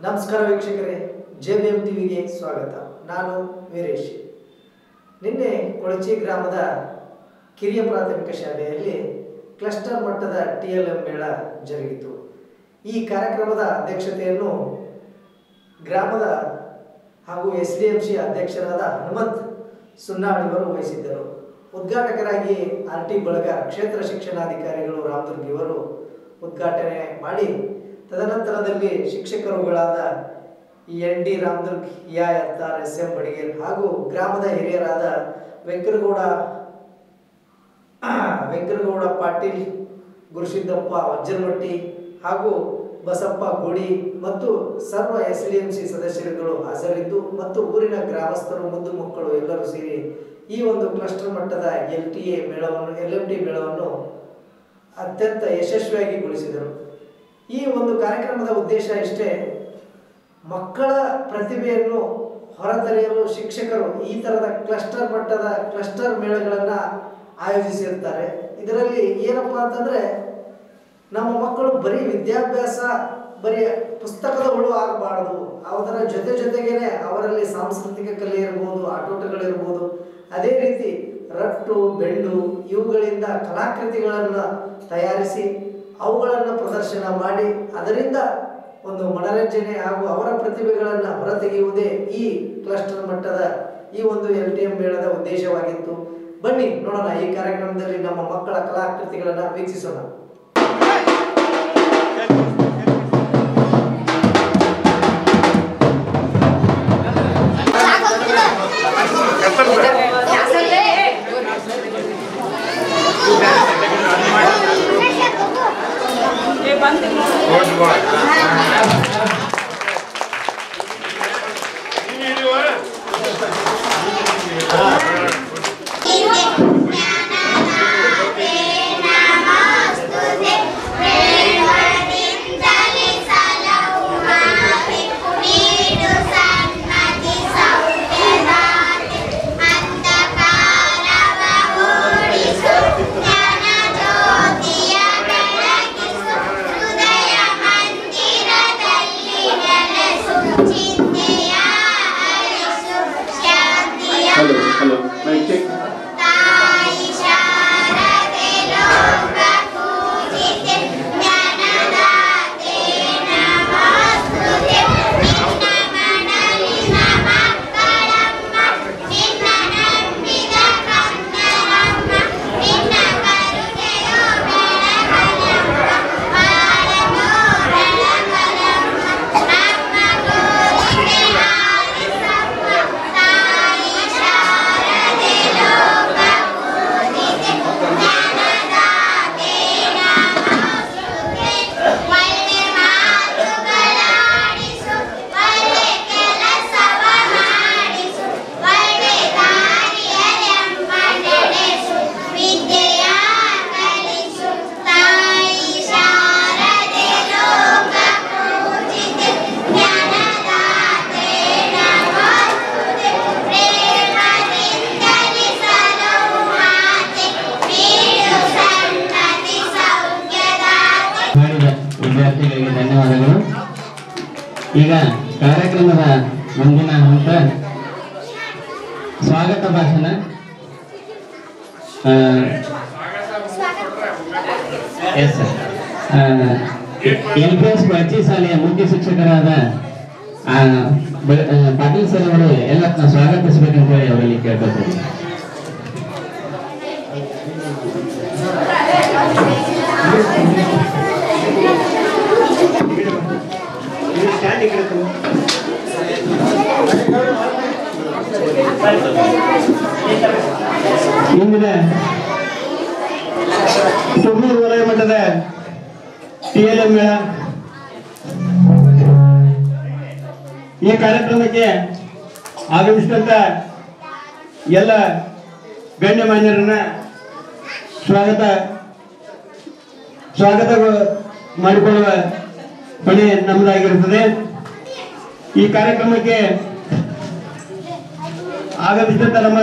ನಮಸ್ಕಾರ ವೀಕ್ಷಕರೇ, JBM ಟಿವಿಗೆ ಸ್ವಾಗತ. ನಾನು ವೀರೇಶ್. ನಿನ್ನೆ ಕೊಳಚಿ ಗ್ರಾಮದ ಕಿರಿಯ ಪ್ರಾಥಮಿಕ ಶಾಲೆಯಲ್ಲಿ ಕ್ಲಸ್ಟರ್ ಮಟ್ಟದ TLM ಮೇಳ ಜರುಗಿತು. ಈ ಕಾರ್ಯಕ್ರಮದ ಅಧ್ಯಕ್ಷತೆಯನ್ನು ಗ್ರಾಮದ ಹಾಗೂ SDMC ಅಧ್ಯಕ್ಷರಾದ ಹನುಮಂತ್ ಸುನ್ನಾಳಿವರು ವಹಿಸಿದ್ದರು. ಉದ್ಘಾಟಕರಾಗಿ RT ಬಳಗ ಕ್ಷೇತ್ರ ಶಿಕ್ಷಣಾಧಿಕಾರಿಗಳು ರಾಮದುರ್ಗಿ ಇವರು ಉದ್ಘಾಟನೆ ಮಾಡಿ, ತದನಂತರದಲ್ಲಿ ಶಿಕ್ಷಕರುಗಳಾದ ND Ramdurg, EIR SM Badiger ಹಾಗೂ ಗ್ರಾಮದ ಹಿರಿಯರಾದ ವೆಂಕರಗೌಡ ಪಾಟೀಲ್, ಗುರುಸಿದ್ದಪ್ಪ ವಜ್ರಮಟ್ಟಿ ಹಾಗೂ ಬಸಪ್ಪ ಗೋಡಿ ಮತ್ತು ಸರ್ವ SDMC ಸದಸ್ಯರುಗಳು ಹಾಜರಿದ್ದು ಮತ್ತು ಊರಿನ ಗ್ರಾಮಸ್ಥರು, ಮುದ್ದು ಮಕ್ಕಳು ಎಲ್ಲರೂ ಸೇರಿ ಈ ಒಂದು ಕ್ಲಸ್ಟರ್ ಮಟ್ಟದ LMT ಮೇಳವನ್ನು ಅತ್ಯಂತ ಯಶಸ್ವಿಯಾಗಿ ಗೊಳಿಸಿದರು. ಈ ಒಂದು ಕಾರ್ಯಕ್ರಮದ ಉದ್ದೇಶ ಇಷ್ಟೇ, ಮಕ್ಕಳ ಪ್ರತಿಭೆಯನ್ನು ಹೊರತರೆಯಲು ಶಿಕ್ಷಕರು ಈ ತರದ ಕ್ಲಸ್ಟರ್ ಮಟ್ಟದ ಕ್ಲಸ್ಟರ್ ಮೇಳಗಳನ್ನು ಆಯೋಜಿಸಿರ್ತಾರೆ. ಇದರಲ್ಲಿ ಏನಪ್ಪಾ ಅಂತಂದ್ರೆ, ನಮ್ಮ ಮಕ್ಕಳು ಬರೀ ವಿದ್ಯಾಭ್ಯಾಸ, ಬರೀ ಪುಸ್ತಕದ ಹುಳು ಆಗಬಾರ್ದು, ಅದರ ಜೊತೆಗೇನೆ ಅವರಲ್ಲಿ ಸಾಂಸ್ಕೃತಿಕ ಕಲೆ ಇರ್ಬೋದು, ಆಟೋಟಗಳಿರ್ಬೋದು, ಅದೇ ರೀತಿ ರಟ್ಟು, ಬೆಂಡು ಇವುಗಳಿಂದ ಕಲಾಕೃತಿಗಳನ್ನು ತಯಾರಿಸಿ ಅವುಗಳನ್ನು ಪ್ರದರ್ಶನ ಮಾಡಿ ಅದರಿಂದ ಒಂದು ಮನರಂಜನೆ ಹಾಗೂ ಅವರ ಪ್ರತಿಭೆಗಳನ್ನು ಹೊರತೆಗೆಯುವುದೇ ಈ ಕ್ಲಸ್ಟರ್ ಮಟ್ಟದ ಈ ಒಂದು LTM ಮೇಳದ ಉದ್ದೇಶವಾಗಿತ್ತು. ಬನ್ನಿ ನೋಡೋಣ, ಈ ಕಾರ್ಯಕ್ರಮದಲ್ಲಿ ನಮ್ಮ ಮಕ್ಕಳ ಕಲಾಕೃತಿಗಳನ್ನು ವೀಕ್ಷಿಸೋಣ. Hello, mic check. ವಿದ್ಯಾರ್ಥಿಗಳಿಗೆ ಧನ್ಯವಾದಗಳು. ಈಗ ಕಾರ್ಯಕ್ರಮದ ಮುಂದಿನ ಹಂತ ಸ್ವಾಗತ ಭಾಷಣ. LPS ಕೊಳಚಿ ಶಾಲೆಯ ಮುಖ್ಯ ಶಿಕ್ಷಕರಾದ ಪಾಟೀಲ್ ಸರ್ ಅವರು ಎಲ್ಲ ಸ್ವಾಗತಿಸಬೇಕಂತ ಹೇಳಿ ಅವರಲ್ಲಿ ಕೇಳ್ಕೊಳ್ತಾರೆ. ಇಂದಿನ ತುಮಕೂರು ವಲಯ ಮಟ್ಟದ TLM ಮೇಳ ಈ ಕಾರ್ಯಕ್ರಮಕ್ಕೆ ಆಗಮಿಸಿದಂತ ಎಲ್ಲ ಗಣ್ಯಮಾನ್ಯರನ್ನ ಸ್ವಾಗತ ಮಾಡಿಕೊಳ್ಳುವ ಹೊಣೆ ನಮ್ಮದಾಗಿರುತ್ತದೆ. ಈ ಕಾರ್ಯಕ್ರಮಕ್ಕೆ ಆಗಮಿಸಿದಂತ ನಮ್ಮ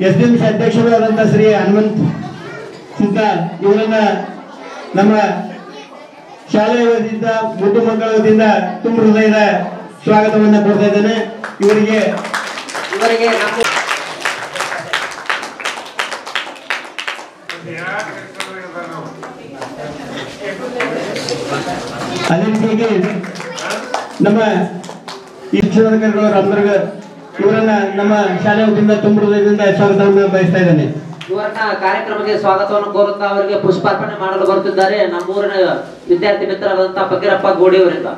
SDMC ಅಧ್ಯಕ್ಷರು ಆದಂತ ಶ್ರೀ ಹನುಮಂತ್ ಸಿದ್ದ ಇವರನ್ನ ನಮ್ಮ ಶಾಲೆಯ ವತಿಯಿಂದ ಮುದ್ದು ಮಕ್ಕಳ ವತಿಯಿಂದ ತುಂಬ ಹೃದಯದ ಸ್ವಾಗತವನ್ನು ಕೊಡ್ತಾ ಇದ್ದೇನೆ. ಇವರಿಗೆ ಅದೇ ರೀತಿಯಾಗಿ ನಮ್ಮ ಶಿಕ್ಷಣಾಧಿಕಾರಿಗಳು ರಾಮದುರ್ಗ ಇವರನ್ನ ನಮ್ಮ ಶಾಲೆಯ ವತಿಯಿಂದ ತುಂಬ ಹೃದಯದಿಂದ ಸ್ವಾಗತವನ್ನು ಬಯಸ್ತಾ ಇದ್ದೇನೆ. ಇವರನ್ನ ಕಾರ್ಯಕ್ರಮಕ್ಕೆ ಸ್ವಾಗತವನ್ನು ಕೋರುತ್ತಾ ಅವರಿಗೆ ಪುಷ್ಪಾರ್ಪಣೆ ಮಾಡಲು ಬರುತ್ತಿದ್ದಾರೆ ನಮ್ಮೂರಿನ ವಿದ್ಯಾರ್ಥಿ ಮಿತ್ರರಾದಂತಹ ಫಕೀರಪ್ಪ ಗೋಡಿ ಅವರಿಂದ.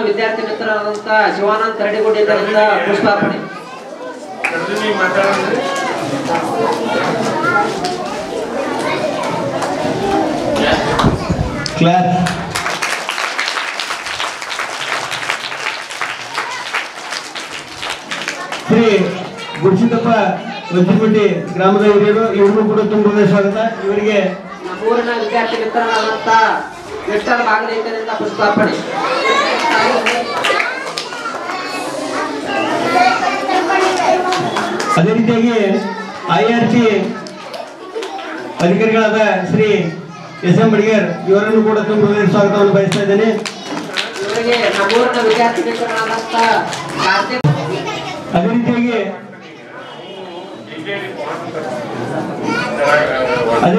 ವಿದ್ಯಾರ್ಥಿ ಮಿತ್ರರಾದಂತಹ ಶಿವಾನಂದ್ ಕರಡಿಗುಡಿ ಅವರಿಂದ ಪುಷ್ಪಾರ್ಪಣೆ. ಶ್ರೀ ಗುರುಸಿದ್ದಪ್ಪ ವಜ್ರಗುಡ್ಡಿ ಗ್ರಾಮದ ಹಿರಿಯರು, ಇವ್ರಿಗೂ ಕೂಡ ತುಂಬ ಸ್ವಾಗತ. ಇವರಿಗೆ ನಮ್ಮೂರಿನ ವಿದ್ಯಾರ್ಥಿ ಮಿತ್ರರಾದಂತಹ ವಿಠ್ಠಲ ಬಾಗಲೇಕರಿಂದ ಪುಷ್ಪಾರ್ಪಣೆ. ಅದೇ ರೀತಿಯಾಗಿ IRT ಅಧಿಕಾರಿಗಳಾದ ಶ್ರೀ SM ಬಡಿಗೇರ್ ಇವರನ್ನು ಕೂಡ ತುಂಬ ಸ್ವಾಗತವನ್ನು ಬಯಸ್ತಾ ಇದ್ದೇನೆ. ಇವರಿಗೆ ನಮ್ಮೂರಿನ ವಿದ್ಯಾರ್ಥಿ ಮಿತ್ರರಾದಂತಹ ಅದೇ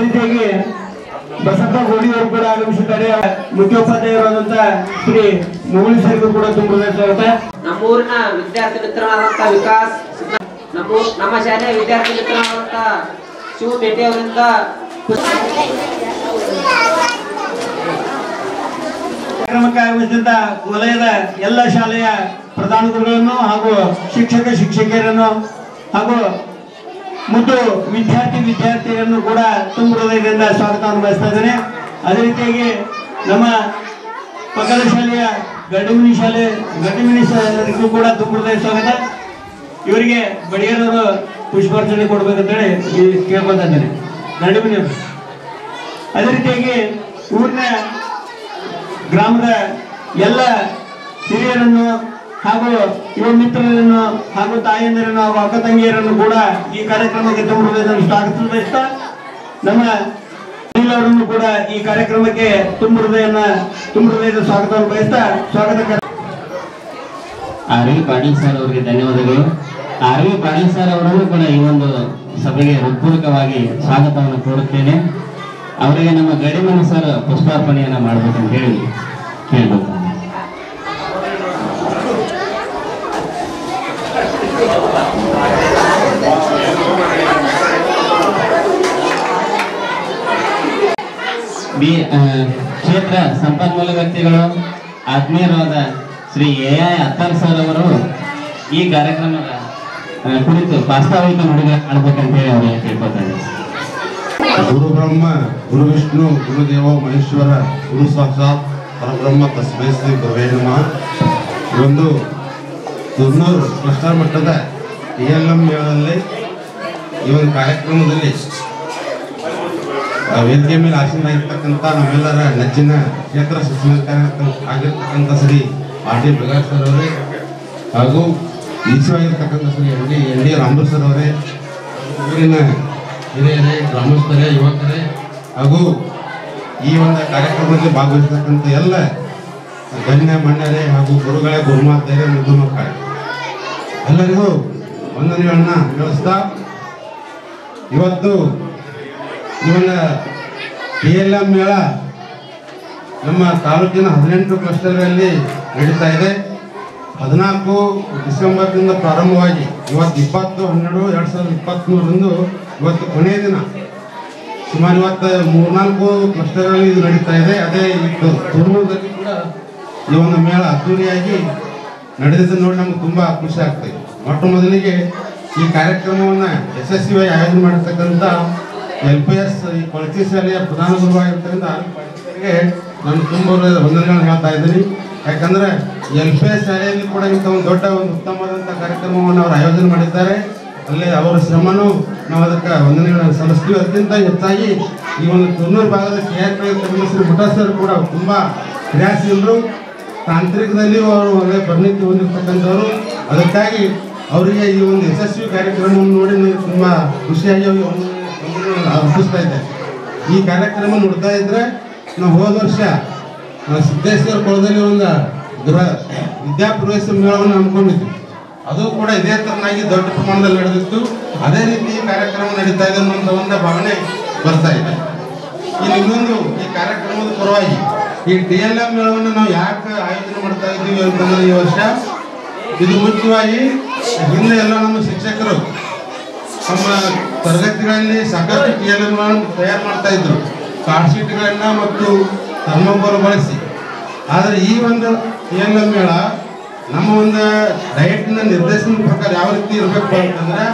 ರೀತಿಯಾಗಿ ಬಸಪ್ಪ ಗೋಡಿ ಅವರು ಕೂಡ ಆಗಮಿಸಿದ್ದಾರೆ. ಮುಖ್ಯೋಪಾಧ್ಯಾಯರಾದಂತಹ ಶ್ರೀ ಮುಗುಳಿ ಸರ್ಗೂ ಕೂಡ ತುಂಬ ಸ್ವಾಗತ. ನಮ್ಮೂರಿನ ವಿದ್ಯಾರ್ಥಿ ಮಿತ್ರರಾದಂತಹ ವಿಕಾಸ್, ನಮ್ಮ ಶಾಲೆಯ ವಿದ್ಯಾರ್ಥಿ ಮಿತ್ರರಾದಂತಹ ಶಿವ ಪೇಟೆ ಅವರಿಂದ ಕಾರ್ಯಕ್ರಮಕ್ಕೆ ಆಗಮಿಸಿದ ವಲಯದ ಎಲ್ಲ ಶಾಲೆಯ ಪ್ರಧಾನ ಗುರುಗಳನ್ನು ಹಾಗೂ ಶಿಕ್ಷಕಿಯರನ್ನು ಹಾಗೂ ಮತ್ತು ವಿದ್ಯಾರ್ಥಿಯರನ್ನು ಕೂಡ ತುಂಬ ಹೃದಯದಿಂದ ಸ್ವಾಗತವನ್ನು ಬಯಸ್ತಾ ಇದ್ದೇನೆ. ಅದೇ ರೀತಿಯಾಗಿ ನಮ್ಮ ಪಕ್ಕದ ಶಾಲೆಯ ಗಡ್ಡಿಮಿನಿ ಶಾಲೆಗೂ ಕೂಡ ತುಂಬ ಹೃದಯ ಸ್ವಾಗತ. ಇವರಿಗೆ ಬಡಿಗೇರವರು ಪುಷ್ಪಾರ್ಚನೆ ಕೊಡ್ಬೇಕಂತೇಳಿ ಕೇಳ್ಕೊತಾ ಇದ್ದೇನೆ. ಗಡ್ಡಿಮಿನಿ ಅವರು ಅದೇ ರೀತಿಯಾಗಿ ಊರಿನ ಗ್ರಾಮದ ಎಲ್ಲ ಹಿರಿಯರನ್ನು ಹಾಗೂ ಯುವ ಮಿತ್ರರನ್ನು ಹಾಗೂ ತಾಯಂದಿರನ್ನು ಹಾಗೂ ಅಕ್ಕ ತಂಗಿಯರನ್ನು ಕೂಡ ಈ ಕಾರ್ಯಕ್ರಮಕ್ಕೆ ತುಂಬ ಹೃದಯದಲ್ಲಿ ಸ್ವಾಗತ ಬಯಸ್ತಾ, ನಮ್ಮ ಅವರನ್ನು ಕೂಡ ಈ ಕಾರ್ಯಕ್ರಮಕ್ಕೆ ತುಂಬ ಹೃದಯದ ಸ್ವಾಗತವನ್ನು ಬಯಸ್ತಾ ಸ್ವಾಗತ. RV ಪಾಟೀಲ್ ಸರ್ ಅವರಿಗೆ ಧನ್ಯವಾದಗಳು. RV ಪಾಟೀಲ್ ಸರ್ ಅವರನ್ನು ಕೂಡ ಈ ಒಂದು ಸಭೆಗೆ ಹೃತ್ಪೂರ್ವಕವಾಗಿ ಸ್ವಾಗತವನ್ನು ಕೋರುತ್ತೇನೆ. ಅವರಿಗೆ ನಮ್ಮ ಗಡಿಮನಿ ಸರ್ ಪುಷ್ಪಾರ್ಪಣೆಯನ್ನ ಮಾಡಬೇಕಂತ ಹೇಳಿ ಕೇಳಬೇಕು. ಕ್ಷೇತ್ರ ಸಂಪನ್ಮೂಲ ವ್ಯಕ್ತಿಗಳು ಆತ್ಮೀಯರಾದ ಶ್ರೀ AI ಅತ್ತಾರ್ ಸರ್ ಅವರು ಈ ಕಾರ್ಯಕ್ರಮದ ಕುರಿತು ಪ್ರಾಸ್ತಾವಿಕ ನುಡಿಗೆ ಆಡ್ಬೇಕಂತ ಹೇಳಿ ಅವರಿಗೆ ಕೇಳ್ಕೊತಾರೆ. ಗುರು ಬ್ರಹ್ಮ ಗುರು ವಿಷ್ಣು ಗುರುದೇವ ಮಹೇಶ್ವರ ಗುರು ಸಾಕ್ಷಾತ್ ಪರಬ್ರಹ್ಮ ತಸ್ಮೈ ಶ್ರೀ ಗುರುವೇ ನಮಃ. ಈ ಒಂದು ತುರ್ನೂರು ಕ್ಲಸ್ಟರ್ ಮಟ್ಟದ TLM ಮೇಳದಲ್ಲಿ ಈ ಒಂದು ಕಾರ್ಯಕ್ರಮದಲ್ಲಿ ವೇದಿಕೆ ಮೇಲೆ ಆಸೀನರಾಗಿರ್ತಕ್ಕಂಥ ನಮ್ಮೆಲ್ಲರ ನೆಚ್ಚಿನ ಕ್ಷೇತ್ರ ಶಿಕ್ಷಣ ಆಗಿರ್ತಕ್ಕಂಥ ಶ್ರೀ RD ಪ್ರಕಾಶ್ ಸರ್ ಅವರೇ ಹಾಗೂ ಈಶ್ವರಾಗಿರ್ತಕ್ಕಂಥ ಶ್ರೀ ND ರಾಮರು ಸರ್ ಅವರೇ, ಊರಿನ ಹಿರಿಯರೇ, ಗ್ರಾಮಸ್ಥರೇ, ಯುವಕರೇ ಹಾಗೂ ಈ ಒಂದು ಕಾರ್ಯಕ್ರಮದಲ್ಲಿ ಭಾಗವಹಿಸತಕ್ಕಂಥ ಎಲ್ಲ ಗಣ್ಯ ಮಣ್ಯರೇ ಹಾಗೂ ಗುರುಗಳೇ, ಗುರುಮಾತೆಯರೇ, ಮುದ್ದು ಮಕ್ಕಳೇ ಎಲ್ಲರಿಗೂ ವಂದನೆಗಳನ್ನ ತಿಳಿಸ್ತಾ, ಇವತ್ತು ಈ ಒಂದು TLM ಮೇಳ ನಮ್ಮ ತಾಲೂಕಿನ 18 ಕ್ಲಸ್ಟರ್ಗಳಲ್ಲಿ ನಡೀತಾ ಇದೆ. 14 ಡಿಸೆಂಬರ್ನಿಂದ ಪ್ರಾರಂಭವಾಗಿ ಇವತ್ತು 20/12/2023 ಇವತ್ತು ಕೊನೆಯ ದಿನ. ಸುಮಾರು ಇವತ್ತು 3-4 ಕ್ಲಸ್ಟರ್ಗಳಲ್ಲಿ ಇದು ನಡೀತಾ ಇದೆ. ಅದೇ ತುರ್ನೂರಲ್ಲಿ ಕೂಡ ಈ ಒಂದು ಮೇಳ ಅದ್ದೂರಿಯಾಗಿ ನಡೆದಿದ್ದು ನೋಡಿ ನಮ್ಗೆ ತುಂಬ ಖುಷಿ ಆಗ್ತದೆ. ಮೊಟ್ಟ ಮೊದಲಿಗೆ ಈ ಕಾರ್ಯಕ್ರಮವನ್ನು ಯಶಸ್ವಿಯಾಗಿ ಆಯೋಜನೆ ಮಾಡಿರ್ತಕ್ಕಂಥ LPS ಈ ಕೊಳಚಿ ಶಾಲೆಯ ಪ್ರಧಾನ ಗುರುವಾಗಿರ್ತಕ್ಕಂಥ RV ಪಾಟೀಲ್ ನಾನು ತುಂಬ ವಂದನೆಗಳನ್ನು ಹೇಳ್ತಾ ಇದ್ದೀನಿ. ಯಾಕಂದರೆ LPS ಶಾಲೆಯಲ್ಲಿ ಕೂಡ ಇಂಥ ಒಂದು ದೊಡ್ಡ ಒಂದು ಉತ್ತಮವಾದಂಥ ಕಾರ್ಯಕ್ರಮವನ್ನು ಅವರು ಆಯೋಜನೆ ಮಾಡಿದ್ದಾರೆ. ಅಲ್ಲೇ ಅವರ ಶ್ರಮನೂ ನಾವು ಅದಕ್ಕೆ ವಂದನೆಗಳನ್ನು ಸಲ್ಲಿಸ್ತೀವಿ. ಅದಕ್ಕಿಂತ ಹೆಚ್ಚಾಗಿ ಈ ಒಂದು ತುರ್ನೂರು ಭಾಗದ KRP ಶ್ರೀ ಮುಠಾಸ್ ಸರ್ ಕೂಡ ತುಂಬ ಕ್ರಿಯಾಶೀಲರು, ತಾಂತ್ರಿಕದಲ್ಲಿ ಅವರು ಒಳ್ಳೆಯ ಪರಿಣಿತಿ ಹೊಂದಿರತಕ್ಕಂಥವ್ರು. ಅದಕ್ಕಾಗಿ ಅವರಿಗೆ ಈ ಒಂದು ಯಶಸ್ವಿ ಕಾರ್ಯಕ್ರಮವನ್ನು ನೋಡಿ ನನಗೆ ತುಂಬ ಖುಷಿಯಾಗಿ ಅರ್ಪಿಸ್ತಾ ಇದ್ದೆ. ಈ ಕಾರ್ಯಕ್ರಮ ನೋಡ್ತಾ ಇದ್ದರೆ ನಾವು ಹೋದ ವರ್ಷ ಸಿದ್ದೇಶ್ವರ ಕೊಳದಲ್ಲಿ ಒಂದು ವಿದ್ಯಾಪ್ರವೇಶ ಮೇಳವನ್ನು ಹಮ್ಮಿಕೊಂಡಿದ್ವಿ. ಅದು ಕೂಡ ಇದೇ ಥರನಾಗಿ ದೊಡ್ಡ ಪ್ರಮಾಣದಲ್ಲಿ ನಡೆದಿತ್ತು. ಅದೇ ರೀತಿ ಈ ಕಾರ್ಯಕ್ರಮ ನಡೀತಾ ಇದೆ ಅನ್ನೋ ಒಂದು ಭಾವನೆ ಬರ್ತಾ ಇದೆ. ಇಲ್ಲಿ ಇನ್ನೊಂದು ಈ ಕಾರ್ಯಕ್ರಮದ ಪರವಾಗಿ ಈ TLM ಮೇಳವನ್ನು ನಾವು ಯಾಕೆ ಆಯೋಜನೆ ಮಾಡ್ತಾ ಇದ್ದೀವಿ ಅಂತಂದ್ರೆ ಈ ವರ್ಷ ಇದು ಮುಖ್ಯವಾಗಿ ಹಿಂದೆ ಎಲ್ಲ ನಮ್ಮ ಶಿಕ್ಷಕರು ನಮ್ಮ ತರಗತಿಗಳಲ್ಲಿ ಸಾಕಷ್ಟು TLMಗಳನ್ನು ತಯಾರು ಮಾಡ್ತಾ ಇದ್ರು, ಕಾರ್ಡ್ ಶೀಟ್ಗಳನ್ನು ಮತ್ತು ಥರ್ಮೋಕೋಲ್ ಬಳಸಿ. ಆದರೆ ಈ ಒಂದು TLM ಮೇಳ ನಮ್ಮ ಒಂದು ಡಯಟ್ನ ನಿರ್ದೇಶನದ ಪ್ರಕಾರ ಯಾವ ರೀತಿ ಇರಬೇಕು ಅಂತಂದ್ರೆ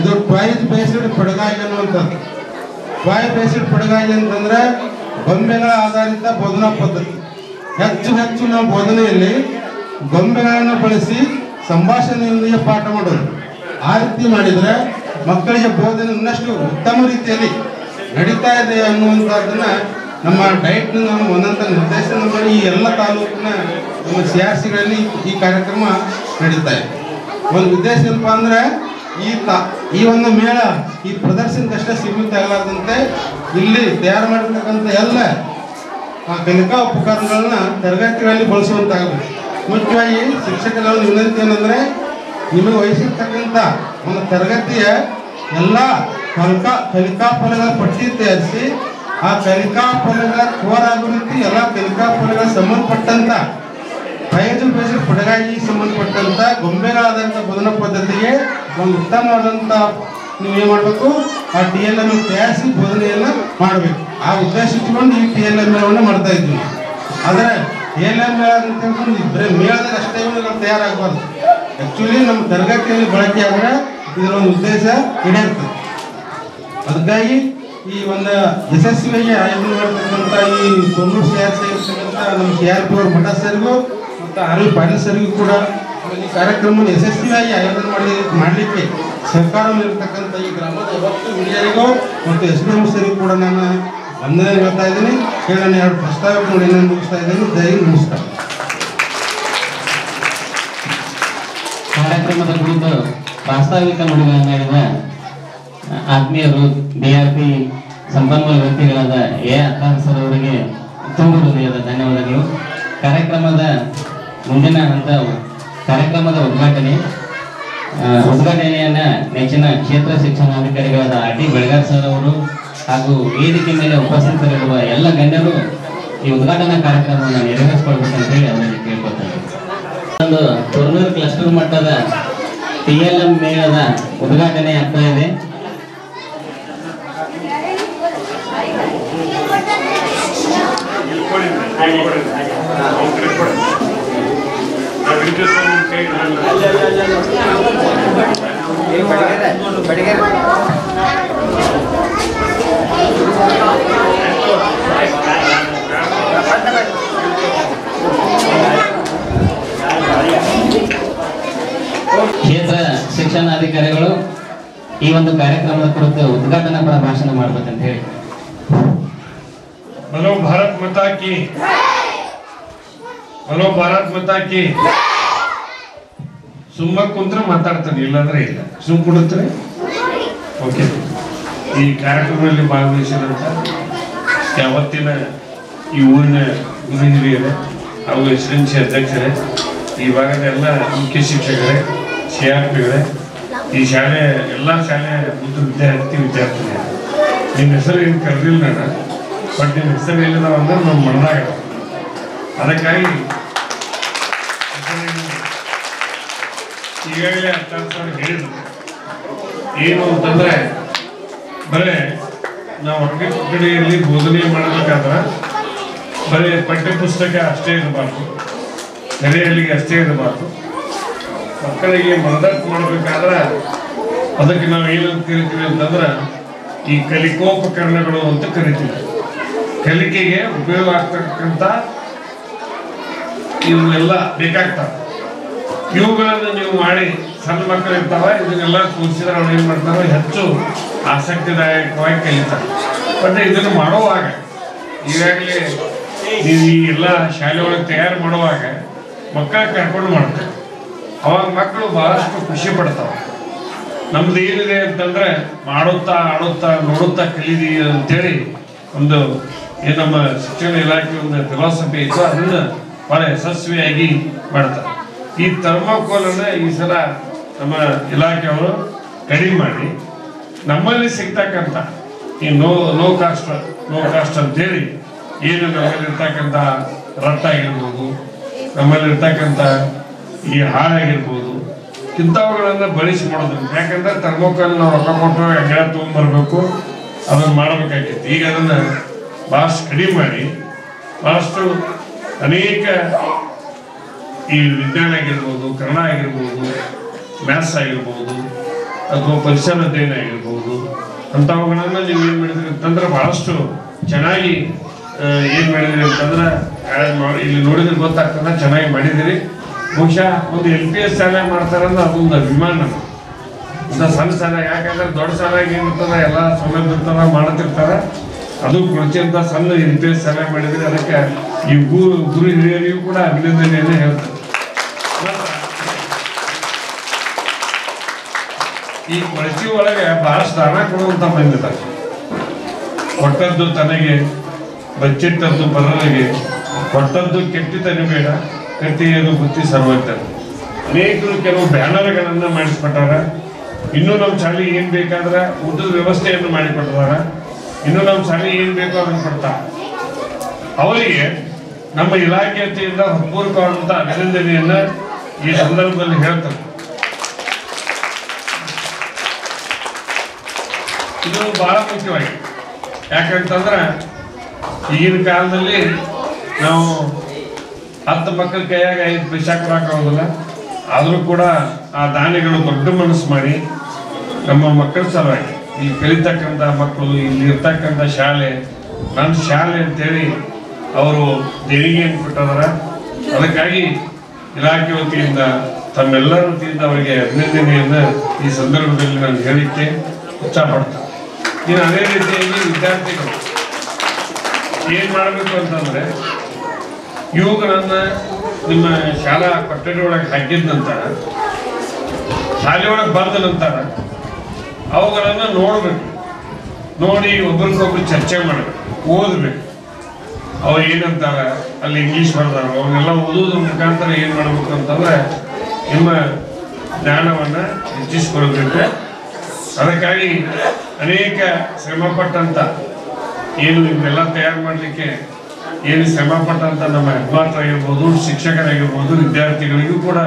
ಇದು ಟ್ವಾಯ್ಸ್ ಬೇಸ್ಡ್ ಪಡಗಾಯಿ ಅನ್ನುವಂಥದ್ದು. ಟ್ವಾಯ್ ಬೇಸ್ಡ್ ಪಡಗಾಯಿ ಅಂತಂದ್ರೆ ಗೊಂಬೆಗಳ ಆಧಾರಿತ ಬೋಧನಾ ಪದ್ಧತಿ. ಹೆಚ್ಚು ನಾವು ಬೋಧನೆಯಲ್ಲಿ ಗೊಂಬೆಗಳನ್ನು ಬಳಸಿ ಸಂಭಾಷಣೆಯೊಂದಿಗೆ ಪಾಠ ಮಾಡೋದು. ಆ ರೀತಿ ಮಾಡಿದರೆ ಮಕ್ಕಳಿಗೆ ಬೋಧನೆ ಇನ್ನಷ್ಟು ಉತ್ತಮ ರೀತಿಯಲ್ಲಿ ನಡೀತಾ ಇದೆ ಅನ್ನುವಂಥದ್ದನ್ನ ನಮ್ಮ ಡಯಟ್ನ ನಾವು ಒಂದಂತ ನಿರ್ದೇಶನ ಮಾಡಿ ಈ ಎಲ್ಲ ತಾಲೂಕಿನ ನಮ್ಮ CRCಗಳಲ್ಲಿ ಈ ಕಾರ್ಯಕ್ರಮ ನಡೀತಾ ಇದೆ. ಒಂದು ಉದ್ದೇಶ ಏನಪ್ಪ ಅಂದರೆ ಈ ಒಂದು ಮೇಳ ಈ ಪ್ರದರ್ಶನಕ್ಕಷ್ಟೇ ಸೀಮಿತ ಆಗಲಾರ್ದಂತೆ ಇಲ್ಲಿ ತಯಾರು ಮಾಡಿರ್ತಕ್ಕಂಥ ಎಲ್ಲ ಕಲಿಕಾ ಉಪಕರಣಗಳನ್ನ ತರಗತಿಗಳಲ್ಲಿ ಬಳಸುವಂತಾಗಬೇಕು. ಮುಖ್ಯವಾಗಿ ಶಿಕ್ಷಕರ ವಿನಂತಿ ಏನಂದರೆ ನಿಮಗೆ ವಹಿಸಿರ್ತಕ್ಕಂಥ ಒಂದು ತರಗತಿಯ ಎಲ್ಲ ಕಲಿಕಾ ಫಲಗಳ ಪಟ್ಟಿ ತಯಾರಿಸಿ ಆ ಕಲಿಕಾ ಫಲಗಳ ಕೋರ್ ಆಗೋ ರೀತಿ ಎಲ್ಲ ಕಲಿಕಾ ಫಲಗಳ ಸಂಬಂಧಪಟ್ಟಂಥ ಪ್ರಯೋಜನ ಪಡಗಾಗಿ ಸಂಬಂಧಪಟ್ಟಂಥ ಗೊಂಬೆಗಳಾದಂಥ ಬೋಧನಾ ಪದ್ಧತಿಗೆ ಒಂದು ಉತ್ತಮವಾದಂಥ ನೀವೇನು ಮಾಡಬೇಕು, ಆ TLM ತಯಾರಿಸಿ ಬೋಧನೆಯನ್ನು ಮಾಡಬೇಕು. ಆ ಉದ್ದೇಶ ಇಟ್ಕೊಂಡು ಈ TLM ಮೇಳವನ್ನು ಮಾಡ್ತಾ ಇದ್ವಿ. ಆದರೆ TLM ಮೇಳ ಅಂತ ಹೇಳ್ಕೊಂಡು ಬರೀ ಮೇಳದಾಗ ಅಷ್ಟೇ ನಾವು ತಯಾರಾಗಬಾರ್ದು. ಆ್ಯಕ್ಚುಲಿ ನಮ್ಮ ತರಗತಿಯಲ್ಲಿ ಬಳಕೆ ಆದರೆ ಇದರ ಒಂದು ಉದ್ದೇಶ ಈಡೇರ್ತದೆ. ಅದಕ್ಕಾಗಿ ಈ ಒಂದು ಯಶಸ್ವಿಯಾಗಿ ಆಯೋಜನೆ ಮಾಡತಕ್ಕಂಥ ಈ ತೊನ್ನೂರು CRC ಇರ್ತಕ್ಕಂಥ ನಮ್ಮ KRP ಅವ್ರ ಮಠ ಸರ್ಗೂ ಮತ್ತು RV ಪಾಟೀಲ್ ಸರ್ಗೂ ಕೂಡ ಈ ಕಾರ್ಯಕ್ರಮವನ್ನು ಯಶಸ್ವಿಯಾಗಿ ಆಯೋಜನೆ ಮಾಡಲಿಕ್ಕೆ ಸಹಕಾರ ನೀಡತಕ್ಕಂಥ ಈ ಗ್ರಾಮದ 50 ಹಿರಿಯರಿಗೂ ಮತ್ತು SDM ಸರಿಗೂ ಕೂಡ ನಾನು ವಂದನೆ ಹೇಳ್ತಾ ಇದ್ದೀನಿ. ನಾನು 2 ಪ್ರಸ್ತಾವಕ್ಕೆ ನೋಡಿ ನಾನು ಮುಗಿಸ್ತಾ ಇದ್ದೀನಿ. ಜೈ ನಮಸ್ಕಾರ. ಕಾರ್ಯಕ್ರಮದ ಕುರಿತು ಪ್ರಾಸ್ತಾವಿಕ ನುಡಿಗಳನ್ನು ನೀಡಿದ ಆತ್ಮೀಯರು BRP ಸಂಪನ್ಮೂಲ ವ್ಯಕ್ತಿಗಳಾದ ಅತ್ತಾರ್ ಸರ್ ಅವರಿಗೆ ತುಂಬ ಹೃದಯದ ಧನ್ಯವಾದಗಳು. ಕಾರ್ಯಕ್ರಮದ ಮುಂದಿನ ಹಂತ ಕಾರ್ಯಕ್ರಮದ ಉದ್ಘಾಟನೆಯನ್ನ ನೆಚ್ಚಿನ ಕ್ಷೇತ್ರ ಶಿಕ್ಷಣಾಧಿಕಾರಿಗಳಾದ RT ಬೆಳಗಾರ್ ಸರ್ ಅವರು ಹಾಗೂ ವೇದಿಕೆ ಮೇಲೆ ಉಪಸ್ಥಿತರಿರುವ ಎಲ್ಲ ಗಣ್ಯರು ಈ ಉದ್ಘಾಟನಾ ಕಾರ್ಯಕ್ರಮವನ್ನು ನೆರವೇರಿಸಿಕೊಳ್ಬೇಕಂತ ಹೇಳಿ ಅವರಿಗೆ ಕೇಳ್ಕೊತಾರೆ. ಒಂದು ತುರ್ನೂರು ಕ್ಲಸ್ಟರ್ ಮಟ್ಟದ TLM ಮೇಳದ ಉದ್ಘಾಟನೆ ಆಗ್ತಾ ಇದೆ. ಕ್ಷೇತ್ರ ಶಿಕ್ಷಣಾಧಿಕಾರಿಗಳು ಈ ಒಂದು ಕಾರ್ಯಕ್ರಮದ ಕುರಿತು ಉದ್ಘಾಟನಾ ಭಾಷಣ ಮಾಡ್ಬೇಕಂತ ಹೇಳಿ. बोलो भारत माता की, बोलो भारत माता की. ಸುಮ್ಮ ಕುಂತ್ರೆ ಮಾತಾಡ್ತಾನೆ, ಇಲ್ಲಾಂದ್ರೆ ಇಲ್ಲ. ಸುಮ್ ಕೊಡುತ್ತಾರೆ. ಓಕೆ, ಈ ಕಾರ್ಯಕ್ರಮದಲ್ಲಿ ಭಾಗವಹಿಸಿದಂತ ಯಾವತ್ತಿನ ಈ ಊರಿನ ಗುರು ಹಿರಿಯರೇ ಹಾಗೂ SDMC ಅಧ್ಯಕ್ಷರೇ, ಈ ಭಾಗದ ಎಲ್ಲ ಮುಖ್ಯ ಶಿಕ್ಷಕರೇ, CRPಗಳೇ, ಈ ಶಾಲೆ ಎಲ್ಲ ಶಾಲೆ ವಿದ್ಯಾರ್ಥಿನಿಯರು, ನಿಮ್ಮ ಹೆಸರು ಏನು ಕರೆದಿಲ್ಲ ನಾನು, ಬಟ್ ನಿಮ್ಮ ಹೆಸರು ಎಲ್ಲಿದಾವ ಅಂದ್ರೆ ನಮ್ಮ ಮನದಾಗ. ಅದಕ್ಕಾಗಿ ಈಗಾಗಲೇ ಅತ್ತಾರ್ ಸರ್ ಹೇಳಿದ್ರು ಏನು ಅಂತಂದ್ರೆ, ಬರೇ ನಾವು ಹೊರಗೆ ಕಡೆಯಲ್ಲಿ ಬೋಧನೆ ಮಾಡಬೇಕಾದ್ರೆ ಬರೀ ಪಠ್ಯ ಪುಸ್ತಕ ಅಷ್ಟೇ ಇರಬಾರ್ದು, ನೆರೆಹಳ್ಳಿಗೆ ಅಷ್ಟೇ ಇರಬಾರ್ದು. ಮಕ್ಕಳಿಗೆ ಮನದಟ್ಟು ಮಾಡಬೇಕಾದ್ರೆ ಅದಕ್ಕೆ ನಾವು ಏನಂತ ಕರಿತೀವಿ ಅಂತಂದ್ರೆ ಈ ಕಲಿಕೋಪಕರಣಗಳು ಅಂತ ಕರಿತೀವಿ. ಕಲಿಕೆಗೆ ಉಪಯೋಗ ಆಗ್ತಕ್ಕಂಥ ಇವೆಲ್ಲ ಬೇಕಾಗ್ತವೆ. ಇವುಗಳನ್ನು ನೀವು ಮಾಡಿ ಸಣ್ಣ ಮಕ್ಕಳು ಇರ್ತಾವ, ಇದನ್ನೆಲ್ಲ ತೋರಿಸಿದ್ರೆ ಅವ್ರು ಏನು ಮಾಡ್ತಾರೆ, ಹೆಚ್ಚು ಆಸಕ್ತಿದಾಯಕವಾಗಿ ಕಲಿತಾರೆ. ಬಟ್ ಇದನ್ನು ಮಾಡುವಾಗ ಈಗಾಗಲೇ ನೀವು ಈ ಎಲ್ಲ ಶಾಲೆ ಒಳಗೆ ತಯಾರು ಮಾಡುವಾಗ ಮಕ್ಕಳ ಕರ್ಕೊಂಡು ಮಾಡ್ತಾರೆ. ಅವಾಗ ಮಕ್ಕಳು ಬಹಳಷ್ಟು ಖುಷಿ ಪಡ್ತಾವೆ. ನಮ್ದು ಏನಿದೆ ಅಂತಂದ್ರೆ ಮಾಡುತ್ತಾ ಆಡುತ್ತಾ ನೋಡುತ್ತಾ ಕಲೀದಿ ಅಂತೇಳಿ ಒಂದು ಏನು ನಮ್ಮ ಶಿಕ್ಷಣ ಇಲಾಖೆ ಒಂದು ಫಿಲಾಸಫಿ ಇತ್ತು, ಅದನ್ನು ಬಹಳ ಯಶಸ್ವಿಯಾಗಿ ಮಾಡ್ತಾರೆ. ಈ ಥರ್ಮಾಕೋಲನ್ನು ಈ ಸಲ ನಮ್ಮ ಇಲಾಖೆಯವರು ಕಡಿಮೆ ಮಾಡಿ ನಮ್ಮಲ್ಲಿ ಸಿಗ್ತಕ್ಕಂಥ ಈ ನೋ ಕಾಸ್ಟ್ ಅಂತೇಳಿ ಏನು ನಮ್ಮಲ್ಲಿರ್ತಕ್ಕಂಥ ರಟ್ಟ ಆಗಿರ್ಬೋದು, ನಮ್ಮಲ್ಲಿರ್ತಕ್ಕಂಥ ಈ ಹಾಳಾಗಿರ್ಬೋದು, ಇಂಥವುಗಳನ್ನು ಬಳಸಿ ಮಾಡೋದು. ಯಾಕಂದ್ರೆ ಥರ್ಮೋಕಾಲ್ ನಾವು ರೊಕ್ಕ ಕೊಟ್ಟು ಅಂಗಡಿ ತೊಗೊಂಡ್ಬರ್ಬೇಕು, ಅದನ್ನು ಮಾಡಬೇಕಾಗಿತ್ತು. ಈಗ ಅದನ್ನು ಭಾಳಷ್ಟು ಕಡಿಮೆ ಮಾಡಿ ಭಾಳಷ್ಟು ಅನೇಕ ಈ ವಿಜ್ಞಾನ ಆಗಿರ್ಬೋದು, ಕನ್ನಡ ಆಗಿರ್ಬೋದು, ಮ್ಯಾಥ್ಸ್ ಆಗಿರ್ಬೋದು, ಅಥವಾ ಪರಿಸರ ಅಧ್ಯಯನ ಆಗಿರ್ಬೋದು, ಅಂಥವುಗಳನ್ನು ನೀವು ಏನು ಮಾಡಿದ್ರಿ ಅಂತಂದ್ರೆ ಭಾಳಷ್ಟು ಚೆನ್ನಾಗಿ ಏನು ಮಾಡಿದ್ರಿ ಅಂತಂದ್ರೆ ಇಲ್ಲಿ ನೋಡಿದ್ರೆ ಗೊತ್ತಾಗ್ತದೆ, ಚೆನ್ನಾಗಿ ಮಾಡಿದಿರಿ. ಬಹುಶಃ ಒಂದು LPS ಶಾಲೆ ಮಾಡ್ತಾರಂದ್ರೆ ಅದೊಂದು ಅಭಿಮಾನ ಅಂತ ಸಣ್ಣ ಶಾಲೆ. ಯಾಕಂದ್ರೆ ದೊಡ್ಡ ಶಾಲೆಗೆ ಏನಿರ್ತದೆ ಎಲ್ಲ ಸೌಲಭ್ಯ ಇರ್ತಾರ ಮಾಡತಿರ್ತಾರೆ, ಅದು ಕುಳಿತಿ ಅಂತ ಸಣ್ಣ LPS ಶಾಲೆ ಮಾಡಿದ್ರೆ ಅದಕ್ಕೆ ಈ ಗುರು ಹಿರಿಯರಿಗೂ ಕೂಡ ಅಭಿನಂದನೆಯನ್ನು ಹೇಳ್ತಾರೆ. ಈ ಕೊಳಚಿ ಒಳಗೆ ಬಹಳಷ್ಟು ದಾನ ಕೊಡುವಂತ ಬಂದಿದ್ದಾರೆ. ಕೊಟ್ಟದ್ದು ತನಗೆ ಬಚ್ಚಿಟ್ಟದ್ದು ಬರಲಿಗೆ, ಕೊಟ್ಟದ್ದು ಕೆಟ್ಟಿತನ ಬೇಡ, ಕಟ್ಟಿಯದು ಬುತ್ತಿ ಸರ್ವಜ್ಞರು. ಅನೇಕರು ಕೆಲವು ಬ್ಯಾನರ್ಗಳನ್ನು ಮಾಡಿಸ್ಕೊಟ್ಟಾರ. ಇನ್ನೂ ನಮ್ಮ ಶಾಲೆ ಏನು ಬೇಕಾದ್ರೆ ಊಟದ ವ್ಯವಸ್ಥೆಯನ್ನು ಮಾಡಿಕೊಟ್ಟಿದಾರ. ಇನ್ನೂ ನಮ್ಮ ಶಾಲೆ ಏನು ಬೇಕೋ ಅದನ್ನು ಕೊಡ್ತಾರೆ. ಅವರಿಗೆ ನಮ್ಮ ಇಲಾಖೆ ವತಿಯಿಂದ ಹೃತ್ಪೂರ್ವಕವಾದಂಥ ಅಭಿನಂದನೆಯನ್ನ ಈ ಸಂದರ್ಭದಲ್ಲಿ ಹೇಳ್ತಾರೆ. ಇದು ಬಹಳ ಮುಖ್ಯವಾಗಿ, ಯಾಕಂತಂದ್ರೆ ಈಗಿನ ಕಾಲದಲ್ಲಿ ನಾವು 10 ಮಕ್ಕಳ ಕೈಯಾಗ 5 ಪೈಸಾ ಕೊಡೋಕ್ಕಾಗೋದಿಲ್ಲ. ಆದರೂ ಕೂಡ ಆ ದಾನಿಗಳು ದೊಡ್ಡ ಮನಸ್ಸು ಮಾಡಿ ನಮ್ಮ ಮಕ್ಕಳ ಸಲುವಾಗಿ ಇಲ್ಲಿ ಕಲಿತಕ್ಕಂಥ ಮಕ್ಕಳು, ಇಲ್ಲಿ ಇರ್ತಕ್ಕಂಥ ಶಾಲೆ ನನ್ನ ಶಾಲೆ ಅಂತೇಳಿ ಅವರು ದೇಣಿಗೆಯನ್ನು ಕೊಟ್ಟಿದ್ದಾರೆ. ಅದಕ್ಕಾಗಿ ಇಲಾಖೆ ವತಿಯಿಂದ ತಮ್ಮೆಲ್ಲರ ವತಿಯಿಂದ ಅವರಿಗೆ ಅಭಿನಂದನೆಯನ್ನು ಈ ಸಂದರ್ಭದಲ್ಲಿ ನಾನು ಹೇಳಲಿಕ್ಕೆ ಇಷ್ಟಪಡ್ತೇನೆ. ಇನ್ನು ಅದೇ ರೀತಿಯಾಗಿ ವಿದ್ಯಾರ್ಥಿಗಳು ಏನು ಮಾಡಬೇಕು ಅಂತಂದರೆ, ಇವುಗಳನ್ನು ನಿಮ್ಮ ಶಾಲಾ ಕೊಠಡಿ ಒಳಗೆ ಹಾಕಿದ ನಂತರ, ಶಾಲೆ ಒಳಗೆ ಬಂದ ನಂತರ ಅವುಗಳನ್ನು ನೋಡಬೇಕು. ನೋಡಿ ಒಬ್ರಿಗೊಬ್ರು ಚರ್ಚೆ ಮಾಡಬೇಕು, ಓದಬೇಕು. ಅವ್ರು ಏನಂತಾರೆ, ಅಲ್ಲಿ ಇಂಗ್ಲೀಷ್ ಬರ್ದಾರ, ಅವನ್ನೆಲ್ಲ ಓದೋದ್ರ ಮುಖಾಂತರ ಏನು ಮಾಡಬೇಕು ಅಂತಂದ್ರೆ ನಿಮ್ಮ ಜ್ಞಾನವನ್ನು ಹೆಚ್ಚಿಸ್ಕೊಳ್ಬೇಕು. ಅದಕ್ಕಾಗಿ ಅನೇಕ ಶ್ರಮಪಟ್ಟಂಥ ಏನು ಇವನ್ನೆಲ್ಲ ತಯಾರು ಮಾಡಲಿಕ್ಕೆ ಏನು ಶ್ರಮಪಟ್ಟಂಥ ನಮ್ಮ ಹೆಡ್ಮಾಸ್ಟರಾಗಿರ್ಬೋದು, ಶಿಕ್ಷಕರಾಗಿರ್ಬೋದು, ವಿದ್ಯಾರ್ಥಿಗಳಿಗೂ ಕೂಡ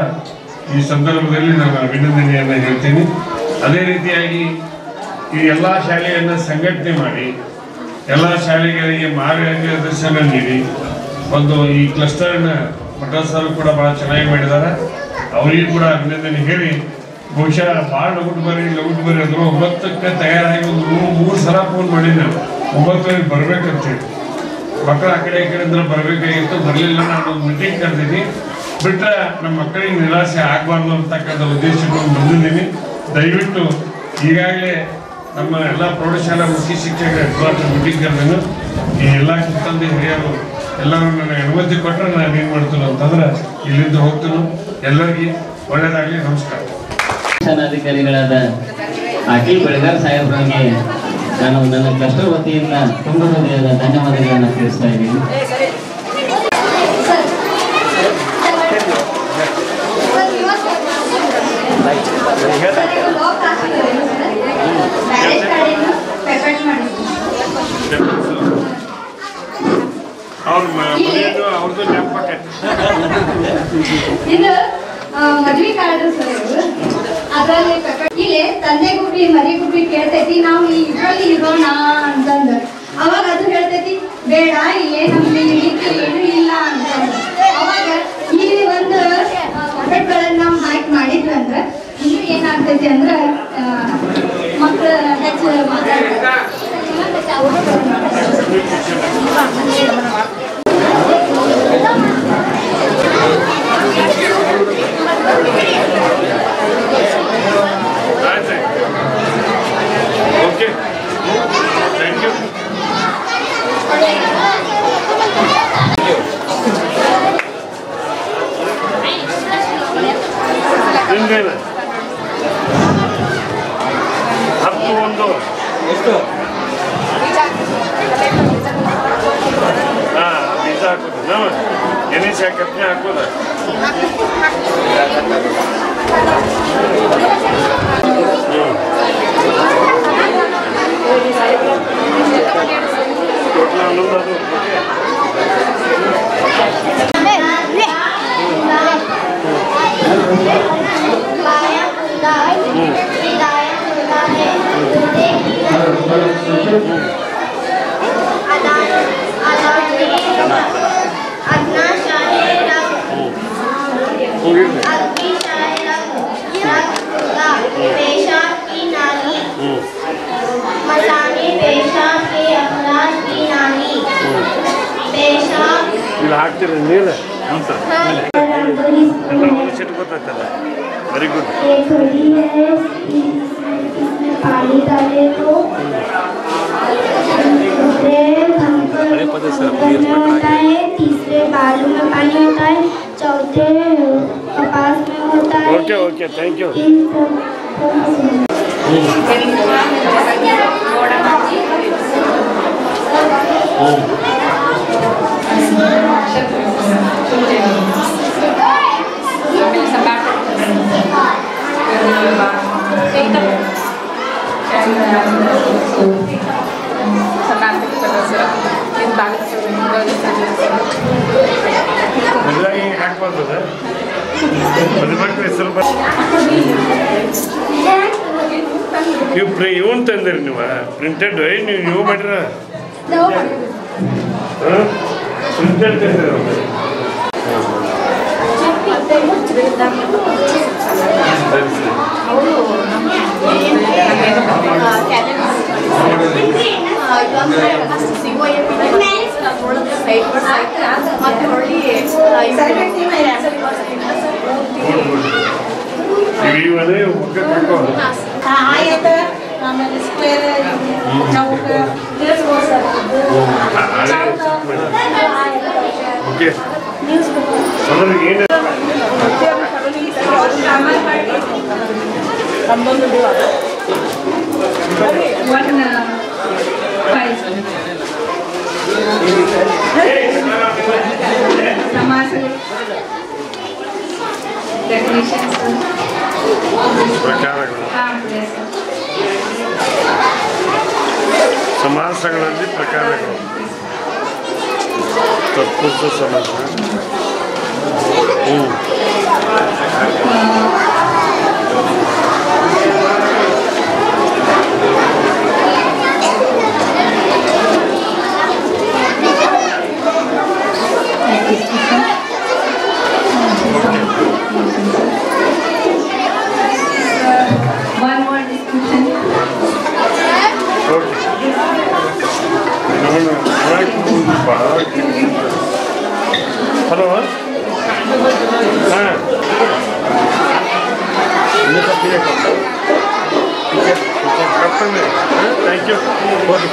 ಈ ಸಂದರ್ಭದಲ್ಲಿ ನಾನು ಅಭಿನಂದನೆಯನ್ನು ಹೇಳ್ತೀನಿ. ಅದೇ ರೀತಿಯಾಗಿ ಈ ಎಲ್ಲ ಶಾಲೆಯನ್ನು ಸಂಘಟನೆ ಮಾಡಿ ಎಲ್ಲ ಶಾಲೆಗಳಿಗೆ ಮಾರ್ಗದರ್ಶನ ನೀಡಿ ಒಂದು ಈ ಕ್ಲಸ್ಟರ್ನ ಮಠಸರು ಕೂಡ ಭಾಳ ಚೆನ್ನಾಗಿ ಮಾಡಿದ್ದಾರೆ. ಅವರಿಗೂ ಕೂಡ ಅಭಿನಂದನೆ ಹೇಳಿ, ಬಹುಶಃ ಭಾಳ ಲಗುಟ್ ಬರ್ರಿ ಅಂದರು. 9ಕ್ಕೆ ತಯಾರಾಗಿ ಒಂದು 3 ಸಲ ಫೋನ್ ಮಾಡಿದ್ದೆ ನಾನು, 9ಕ್ಕೆ ಬರ್ಬೇಕಂತೇಳಿ. ಮಕ್ಕಳು ಆ ಕಡೆ ಈ ಕಡೆ ಅಂದ್ರೆ ಬರಬೇಕಾಗಿತ್ತು, ಬರಲಿಲ್ಲ. ನಾನು ಒಂದು ಮೀಟಿಂಗ್ ಕರೆದಿದ್ದೀನಿ. ಬಿಟ್ಟರೆ ನಮ್ಮ ಮಕ್ಕಳಿಗೆ ನಿರಾಸೆ ಆಗಬಾರ್ದು ಅಂತಕ್ಕಂಥ ಉದ್ದೇಶವನ್ನು ಬಂದಿದ್ದೀನಿ. ದಯವಿಟ್ಟು ಈಗಾಗಲೇ ನಮ್ಮ ಎಲ್ಲ ಪ್ರೌಢಶಾಲಾ ಮುಖ್ಯ ಶಿಕ್ಷಕರ ಹೆಡ್ಮಾಸ್ಟರ್ ಮೀಟಿಂಗ್ ಕರೆದನು. ಈ ಎಲ್ಲ ಕಿತ್ತಂದೆ ಹಿರಿಯರು ಎಲ್ಲರೂ ನನಗೆ ಅನುಮತಿ ಕೊಟ್ಟರೆ ನಾನು ಏನು ಮಾಡ್ತೀನಿ ಅಂತಂದ್ರೆ ಇಲ್ಲಿಂದ ಹೋಗ್ತೀನಿ. ಎಲ್ಲರಿಗೆ ಒಳ್ಳೆಯದಾಗಲಿ. ನಮಸ್ಕಾರ. ಶಿಕ್ಷಣಾಧಿಕಾರಿಗಳಾದ ಅಖಿಲ್ ಬೆಳಗಾರ್ ಸಾಹೇಬ್ರಿಗೆ ನಾನು ನನ್ನ ಕ್ಲಸ್ಟರ್ ವತಿಯಿಂದ ತುಂಬ ಹೃದಯದ ಧನ್ಯವಾದಗಳನ್ನು ತಿಳಿಸ್ತಾ ಇದ್ದೀನಿ. ಇದು ಮದ್ವಿ ಕಾರ್ಡ್ ಸರ್. ಅದರಲ್ಲಿ ಇಲ್ಲಿ ತಂದೆ ಗುಬ್ಬಿ ಮರಿ ಗುಬ್ಬಿ ಕೇಳ್ತೈತಿ, ನಾವು ಈ ಇದ್ರಲ್ಲಿ ಇರೋಣ ಅಂತಂದ. ಅವಾಗ ಅದು ಹೇಳ್ತೈತಿ ಬೇಡ, ಇಲ್ಲೇ ನಮ್ಗೆ ಏನು ಇಲ್ಲ ಅಂತಂದ. ಅವಾಗ ಈ ಒಂದು ಪಕೆಟ್ಗಳನ್ನ ನಾವು ಹಾಕಿ ಮಾಡಿದ್ರಂದ್ರೆ ಇನ್ನು ಏನಾಗ್ತೈತಿ ಅಂದ್ರೆ ಮಕ್ಕಳು ಹೆಚ್ಚು ಮಾತಾಡ್ತಾರೆ. ಬೀಜ ಹಾಕೋದು ನಾವು ಎಣ್ಣೆ ಶಾಕತ್ನೆ ಹಾಕೋದು पेशाब की नाली मसाने पेशाब के अखराज की नाली पेशाब ಇಲ್ಲಿ ಹಾಕ್ತೀರಿ ನೀರು ಸಿಟ್ಟು ಗೊತ್ತಾಯ್ತಲ್ಲ ವೆರಿ ಗುಡ್ पानी डाले तो होता है तीसरे बालू में पानी होता है चौथे कपास में होता है ओके ओके थैंक यू ಹಾಕ್ಬಾರ್ದು ಸ್ವಲ್ಪ ನೀವು ಇವನ್ ತಂದಿರಿ ನೀವು ಪ್ರಿಂಟೆಡ್ ನೀವು ಮಾಡಿರ ಪ್ರಿಂಟೆಡ್ ತಂದಿರ ಇವನೇ ಒಕ್ಕ ಆಮೇಲೆ ಸ್ಕ್ವೇರ್ ಚೌಕ ಓಕೆ ಅದ್ರಿಗೆ ಏನು ಪ್ರಕಾರಗಳು ಸಮಾಸಗಳಲ್ಲಿ ಪ್ರಕಾರಗಳು ತತ್ಪುರುಷ ಸಮಾಸ ಹಲೋ ಹಾಂ ಥ್ಯಾಂಕ್ ಯು ಹೋಗಿ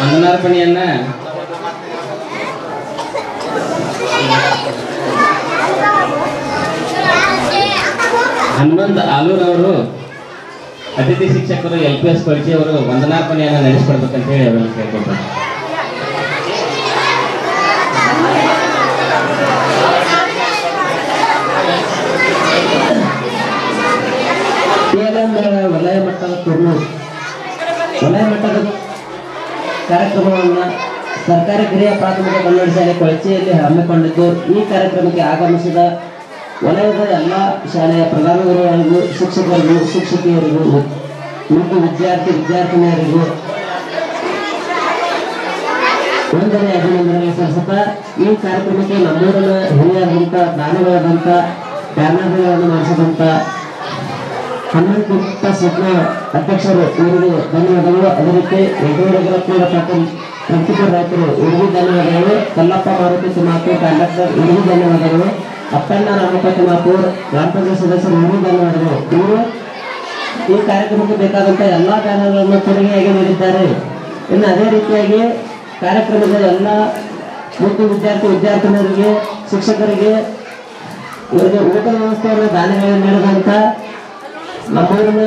ವಂದನಾರ್ಪಣೆಯನ್ನ ಹನುಮಂತ್ ಆಲೂರ್ ಅವರು ಅತಿಥಿ ಶಿಕ್ಷಕರು LPS ಕೊಡ್ಜಿ ಅವರು ವಂದನಾರ್ಪಣೆಯನ್ನು ನಡೆಸಿಕೊಡ್ಬೇಕಂತ ಹೇಳಿ ಅವರನ್ನು ಕೇಳ್ಕೊಳ್ತಾರೆ. ವಲಯ ಮಟ್ಟದ ತುರ್ನೂರು ವಲಯ ಮಟ್ಟದ ಕಾರ್ಯಕ್ರಮವನ್ನು ಸರ್ಕಾರಿ ಹಿರಿಯ ಪ್ರಾಥಮಿಕ ಕನ್ನಡ ಶಾಲೆ ಕೊಳಚೆಯಲ್ಲಿ ಹಮ್ಮಿಕೊಂಡಿದ್ದು ಈ ಕಾರ್ಯಕ್ರಮಕ್ಕೆ ಆಗಮಿಸಿದ ವಲಯದ ಎಲ್ಲ ಶಾಲೆಯ ಪ್ರಧಾನ ಗುರುಗಳಿಗೂ ಶಿಕ್ಷಕರಿಗೂ ಶಿಕ್ಷಕಿಯರಿಗೂ ಮತ್ತು ವಿದ್ಯಾರ್ಥಿನಿಯರಿಗೂ ವಂದನೆ ಅಭಿನಂದನೆ ಸಲ್ಲಿಸುತ್ತಾ ಈ ಕಾರ್ಯಕ್ರಮಕ್ಕೆ ನಮ್ಮೂರಿನ ಹಿರಿಯರಾದಂಥ ದಾನಿಗಳಾದಂಥ ಬ್ಯಾನರ್ಗಳನ್ನು ಮಾಡಿಸಿದಂಥ ಹನುಮಂತ ಸ್ವಪ್ನ ಅಧ್ಯಕ್ಷರು ಇವರಿಗೆ ಧನ್ಯವಾದಗಳು. ಅದೇ ರೀತಿ ಯಡಿಯೂರಪ್ಪನವರ ಪ್ರತಿಪರ ರೈತರು ಇವರಿಗೂ ಧನ್ಯವಾದಗಳು. ಕಲ್ಲಪ್ಪ ಮಾರುತಿ ತಿಮ್ಮಾಪುರ್ ಕಂಡಕ್ಟರ್ ಇವರಿಗೂ ಧನ್ಯವಾದಗಳು. ಅಪ್ಪಣ್ಣ ರಾಮಪ್ಪ ತಿಮ್ಮಾಪುರ್ ಗ್ರಾಮ ಪಂಚಾಯತ್ ಸದಸ್ಯರು ಇವರಿಗೂ ಧನ್ಯವಾದಗಳು. ಇವರು ಈ ಕಾರ್ಯಕ್ರಮಕ್ಕೆ ಬೇಕಾದಂಥ ಎಲ್ಲ ಬ್ಯಾನರ್ಗಳನ್ನು ಕೊಡುಗೆಯಾಗಿ ನೀಡಿದ್ದಾರೆ. ಇನ್ನು ಅದೇ ರೀತಿಯಾಗಿ ಕಾರ್ಯಕ್ರಮದ ಎಲ್ಲ ಮುಖ್ಯ ವಿದ್ಯಾರ್ಥಿನಿಯರಿಗೆ ಶಿಕ್ಷಕರಿಗೆ ಇವರಿಗೆ ಊಟದ ವ್ಯವಸ್ಥೆಯನ್ನು ದಾನಿಗಳನ್ನು ನೀಡಿದಂಥ ನಮ್ಮೂರಿನ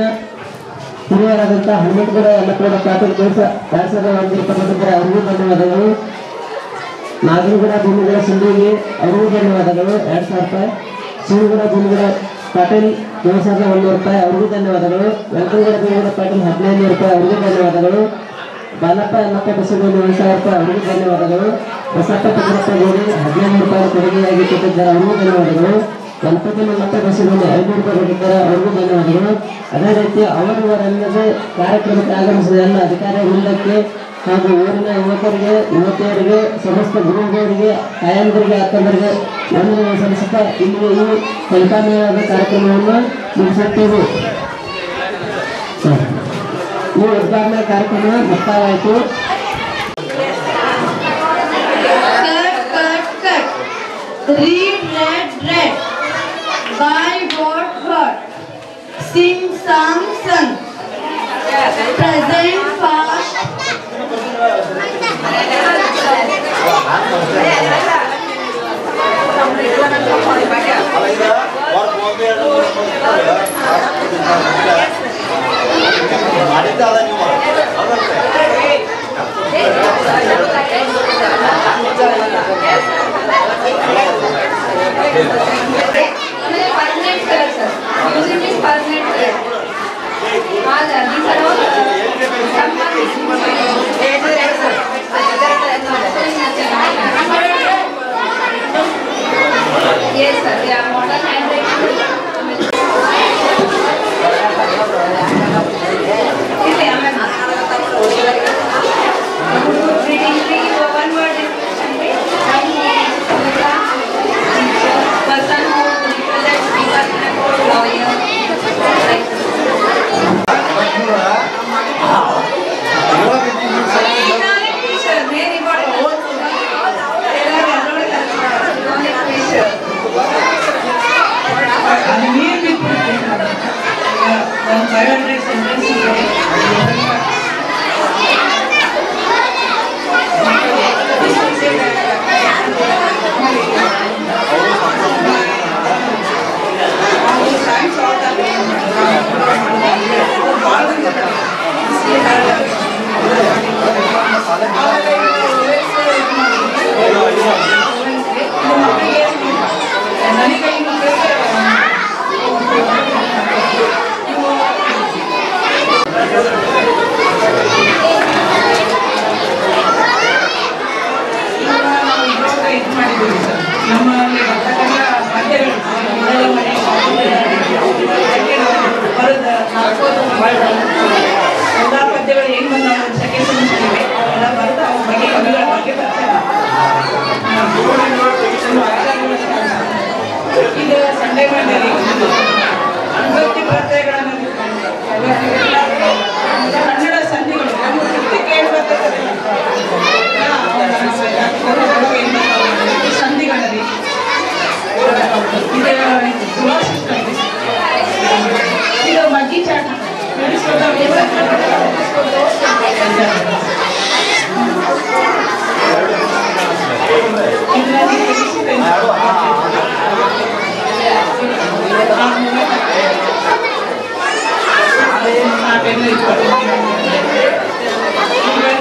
ಹಿರಿಯರಾದಂಥ ಹನುಮಂತಗೌಡ ಯಲ್ಲಪ್ಪಗೌಡ ಪಾಟೀಲ್ ಕೆಲಸ 2001 ರೂಪಾಯಿ ಅವರಿಗೂ ಧನ್ಯವಾದಗಳು. ನಾಗರಗೌಡ ಭೂಮಿಗಳ ಸಿಂಧಿಗೆ ಅವರಿಗೂ ಧನ್ಯವಾದಗಳು 2000 ರೂಪಾಯಿ. ಶಿವಗೌಡ ಭೂಮಿಗಳ ಪಾಟೀಲ್ 9100 ರೂಪಾಯಿ ಅವರಿಗೂ ಧನ್ಯವಾದಗಳು. ವೆಂಕಟಗೌಡ ಭೂಮಿಗಳ ಪಾಟೀಲ್ 1500 ರೂಪಾಯಿ ಅವರಿಗೂ ಧನ್ಯವಾದಗಳು. ಬಾಲಪ್ಪ ಯಲ್ಲಪ್ಪ ಬಸವಗೌಡ 1000 ರೂಪಾಯಿ ಅವರಿಗೂ ಧನ್ಯವಾದಗಳು. ಬಸಪ್ಪ ಪುತ್ರಪ್ಪ ಗೌಡಿ 1500 ರೂಪಾಯಿ ಕೊಡುಗೆಯಾಗಿ ಕೊಟ್ಟಿದ್ದಾರೆ ಅವರಿಗೂ ಧನ್ಯವಾದಗಳು. ಗಣಪತಿ ಮಲ್ಲಪ್ಪ ಬಸವಗೌಡ 500 ರೂಪಾಯಿ ಕೊಟ್ಟಿದ್ದಾರೆ ಅವರಿಗೂ ಧನ್ಯವಾದಗಳು. ಅದೇ ರೀತಿ ಅವರವರಲ್ಲದೆ ಕಾರ್ಯಕ್ರಮಕ್ಕೆ ಆಗಮಿಸಿದ ಎಲ್ಲ ಅಧಿಕಾರಿ ವೃಂದಕ್ಕೆ ಹಾಗೂ ಊರಿನ ಯುವಕರಿಗೆ ಯುವತಿಯರಿಗೆ ಸಮಸ್ತ ಗುರುಗಳಿಗೆ ತಾಯಂದರಿಗೆ ಅಕ್ಕಂದರಿಗೆ ವಂದನೆಗಳನ್ನು ಸಲ್ಲಿಸುತ್ತಾ ಇಲ್ಲಿ ಈ ಫಲಿತಾಂಶವಾದ ಕಾರ್ಯಕ್ರಮವನ್ನು ಮುಗಿಸುತ್ತೇವೆ. ಈ ಉದ್ಘಾಟನಾ ಕಾರ್ಯಕ್ರಮ ಮುಕ್ತಾಯವಾಯಿತು. Read, read. Buy, bought. Sing, sung. Present, past. Permanent color, sir. Using is permanent color. All these are all yes, sir. They are modern handwriting. Reading tree, one word description. Person who represents department or lawyer. Very important. ಎಲ್ಲ ಪದ್ಯಗಳು ಏನು ಬಂದ second ಸೆಮಿಸ್ಟರ್ಗೆ ಎಲ್ಲ ಬರೆದು ಅವ್ರ ಬಗ್ಗೆ ಕವಿಗಳ ಬಗ್ಗೆ ಬರ್ತಾರೆ. ಇದು ಸಂಡೇ ಮಂಡೇಲಿ ವಿಭಕ್ತಿ ಪ್ರತ್ಯಯಗಳನ್ನು ಕನ್ನಡ ಸಂಧಿಗಳು ಕೇಳಿ ಬರ್ತದೆ ಸಂಧಿಗಳಲ್ಲಿ ಇದು ಮಗ್ಗಿ ಚಾಟ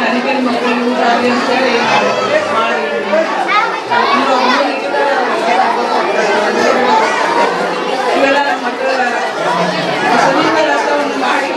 ನನಗೆ ಮಕ್ಕಳು ಅಂತೇಳಿ ಮಾಡಿ ಇವೆಲ್ಲ ಮಕ್ಕಳ ಸಂಗೀತ ರಸವನ್ನು ಮಾಡಿ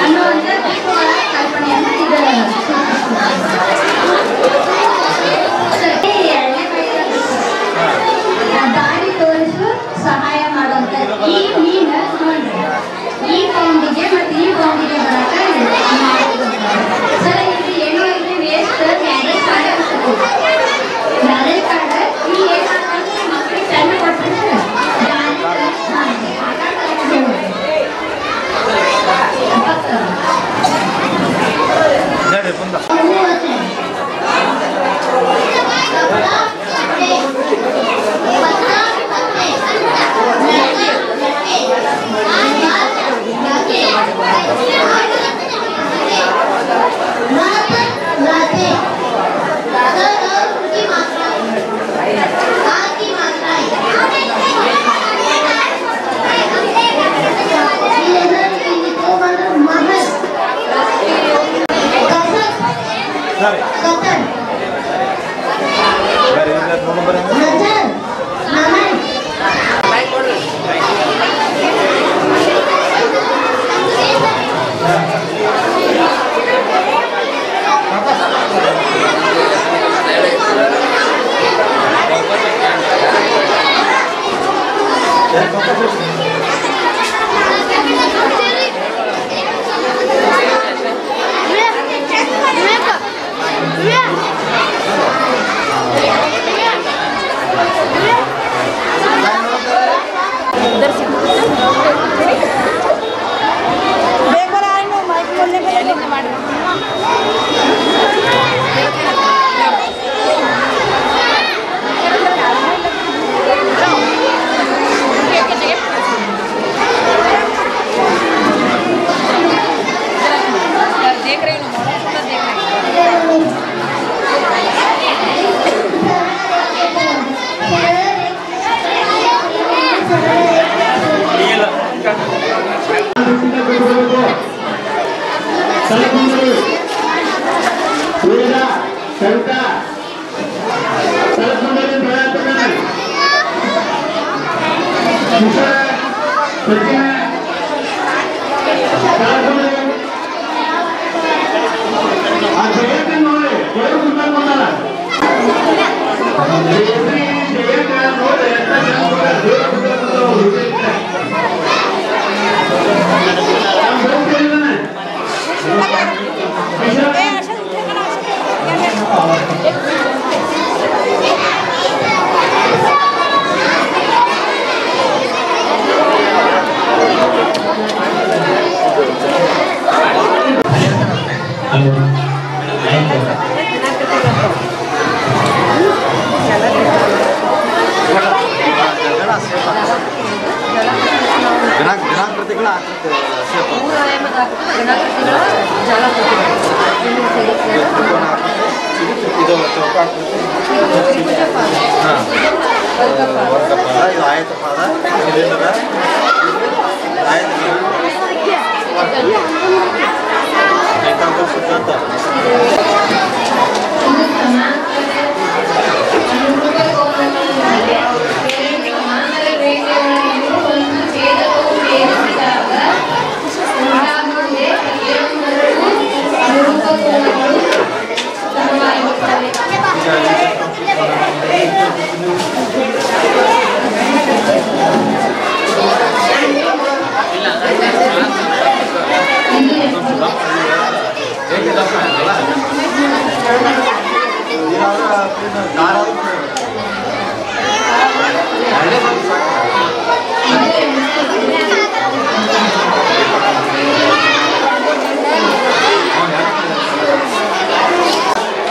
ಅನ್ನುವಂಥ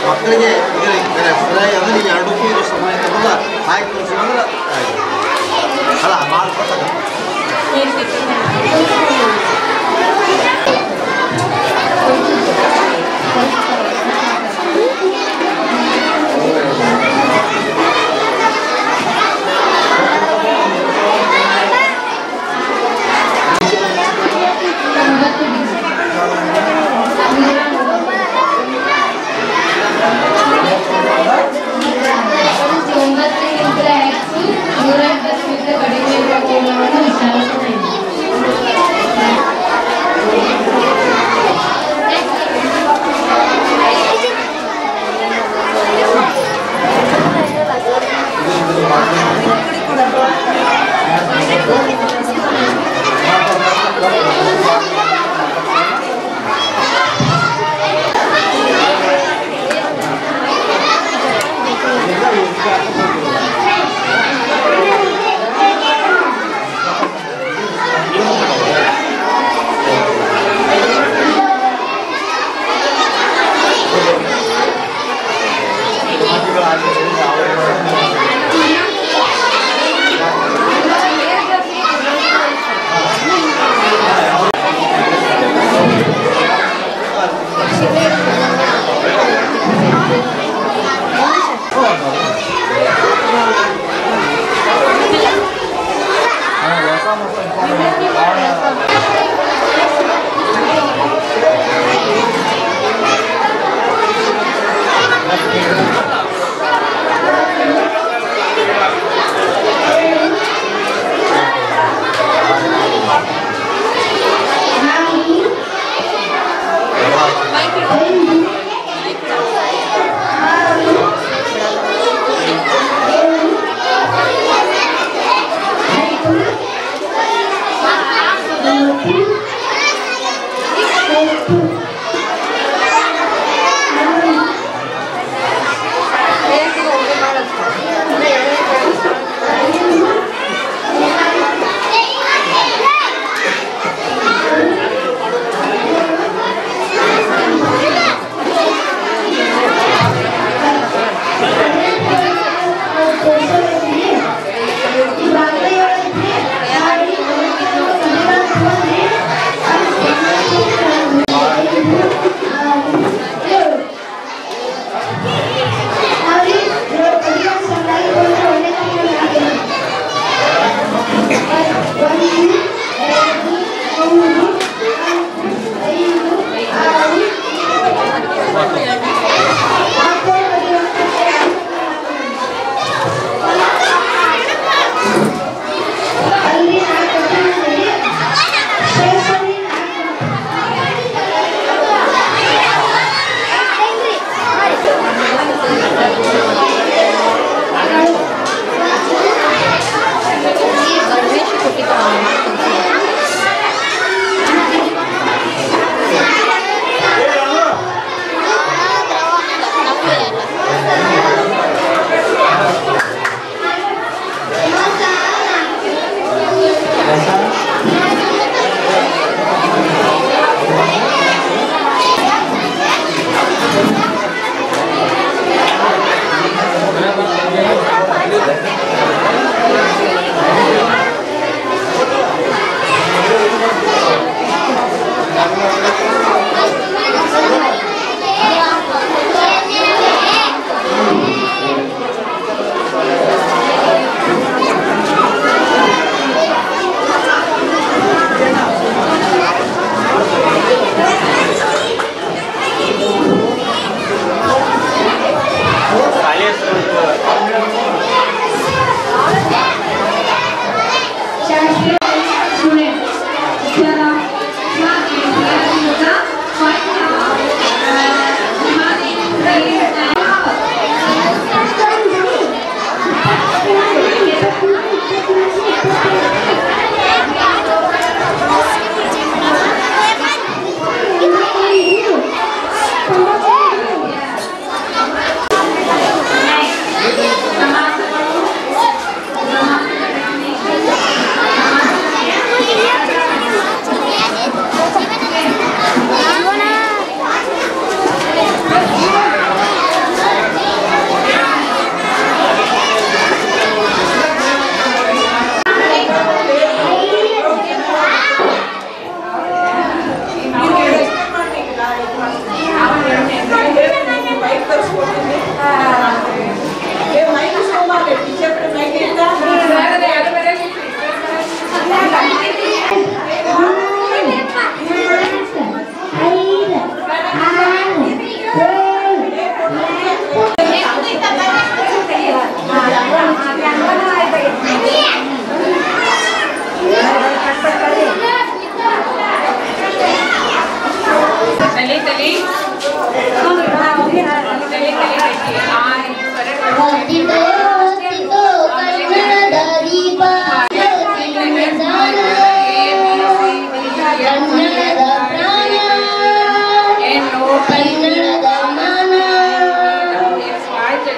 ಮಕ್ಕಳಿಗೆ ಅಂದ್ರೆ ಎರಡಕ್ಕೂ ಇದು ಸಮಯ ಹಾಕಿ ತೋರಿಸಿದ್ರೆ ಅಲ್ಲ ಮಾಡ್ಕೊತಾರೆ ಕಡಿಮೆ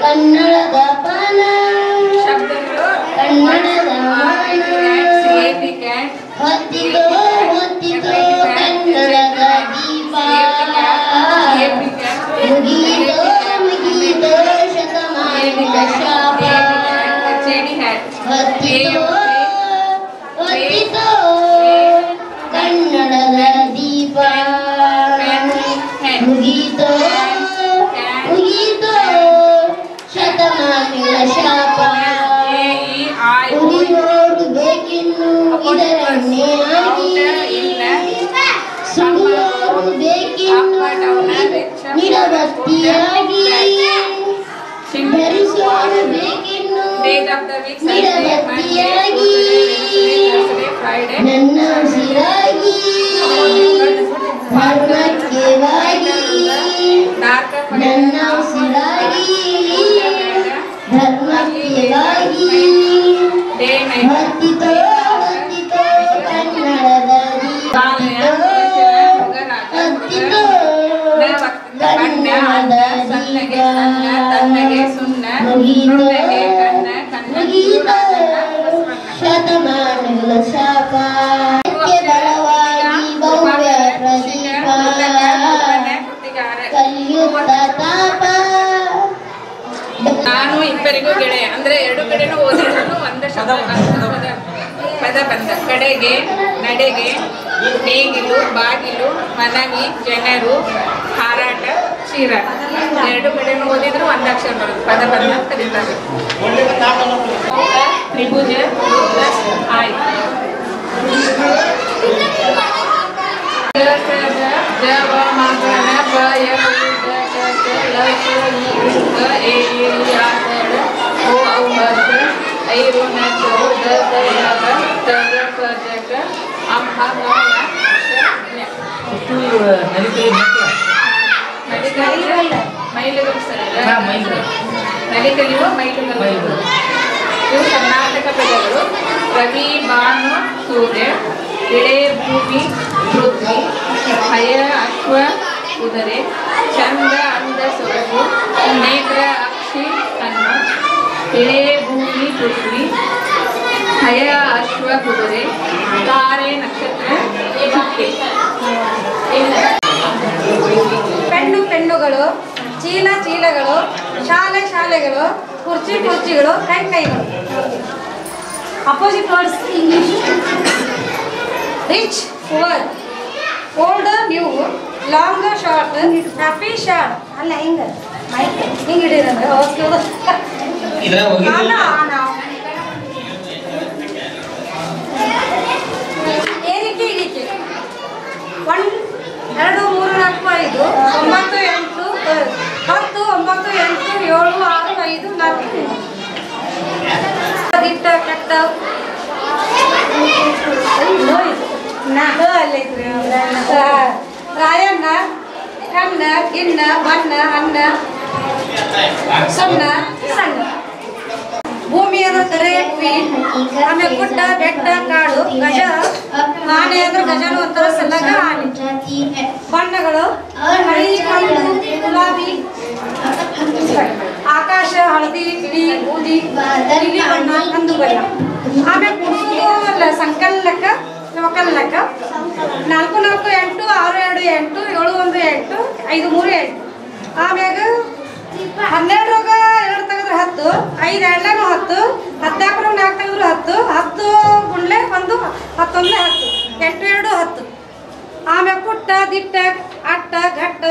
ಕನ್ನಡದ ಕಲಿಯುತ್ತ ತಾಪ. ನಾನು ಇಬ್ಬರಿಗೂ ಗೆಳೆಯ ಅಂದ್ರೆ ಎರಡು ಕಡೆನೂ ಓದಿದ್ರು ಒಂದೇ ಪದ ಬಂದ. ಕಡೆಗೆ, ನಡೆಗೆ, ನೇಗಿಲು, ಬಾಗಿಲು, ಮನವಿ, ಜನರು, ಹಾರಾಟ, ಚೀರಾಟ. ಎರಡು ಕಡೆನೂ ಓದಿದ್ರು ಒಂದಕ್ಷರ ಬರೋದು ಪದ ಬಂದ ಅಂತ ಕರೀತಾರೆ. ತ್ರಿಭುಜ, ಆಯ್. ಜವ ಮಗನ ಪಯ ಐರು ನಲಿಕಲಿಯುವ ಮೈಲುಗಳು. ಇವು ಕರ್ನಾಟಕ ಪದಗಳು. ರವಿ, ಬಾನು, ಸೂರ್ಯ, ಎಳೆ, ಭೂಮಿ, ಪೃಥ್ವಿ, ಹಯ, ಅಶ್ವ, ಕುದುರೆ, ಚಂದ, ಅಂದ, ಸೊರಗು, ನೇತ್ರ, ಅಕ್ಷಿ, ಅನ್ನ, ಎಳೆ, ಭೂಮಿ, ಪೃಥ್ವಿ, ಹಯ, ಅಶ್ವ, ಕುದುರೆ, ತಾರೆ, ನಕ್ಷತ್ರ, ಚುಕ್ಕೆ. ಪೆನ್ನು ಪೆನ್ನುಗಳು, ಚೀಲ ಚೀಲಗಳು, ಶಾಲೆ ಶಾಲೆಗಳು, ಕುರ್ಚಿ ಕುರ್ಚಿಗಳು, ಕೈ ಕೈಗಳು. Opposite words English. Rich, poor, old, new, long, short, happy, short. ಅಲ್ಲ ಹಿಂಗೆ ಹಿಂಗೆ ಹಿಡಿದಂದ್ರೆ ಏರಿಕೆ ಇಳಿಕೆ. 1 2 3 4 5 9 8 10 9 8 7 6 5 4. ದಿಟ್ಟ ಕೆಟ್ಟ ರಾಯಣ್ಣ, ಕಣ್ಣ, ಗಿಣ್ಣ, ಬಣ್ಣ, ಅನ್ನ, ಸಣ್ಣ ಸಣ್ಣ. ಭೂಮಿ ಅಂದರೆ ಭೂಮಿ. ಆಮೇಲೆ ಗುಡ್ಡ, ಬೆಟ್ಟ, ಕಾಡು, ಗಜ. ಆನೆ ಅಂದ್ರೆ ಗಜನು ಅಂತಾರೆ, ಸಲಗ ಆನೆ. ಬಣ್ಣಗಳು ಹಳಿ, ಕಂದು, ಗುಲಾಬಿ, ಆಕಾಶ, ಹಳದಿ, ಬಿಳಿ, ಬೂದಿ, ನೀಲಿ ಬಣ್ಣ, ಕಂದು ಬಣ್ಣ. ಆಮೇಲೆ ಕುಡಿಸೋದು ಅಲ್ಲ, ಸಂಕಲ್ ಲೆಕ್ಕ, ಲೋಕಲ್ ಲೆಕ್ಕ. 4 4 8 6 2 8 7 1 8 5 3 8. ಆಮ್ಯಾಗ 12 2 ತೆಗೆದ್ರೆ 10, 5 2 10, 14 4 ತೆಗೆದ್ರೆ 10, 10 ಗುಂಡ್ಲೆ 1 11 10, 8 2 10. ಆಮ್ಯಾಗ ಪುಟ್ಟ, ದಿಟ್ಟ, ಅಟ್ಟ, ಘಟ್ಟ,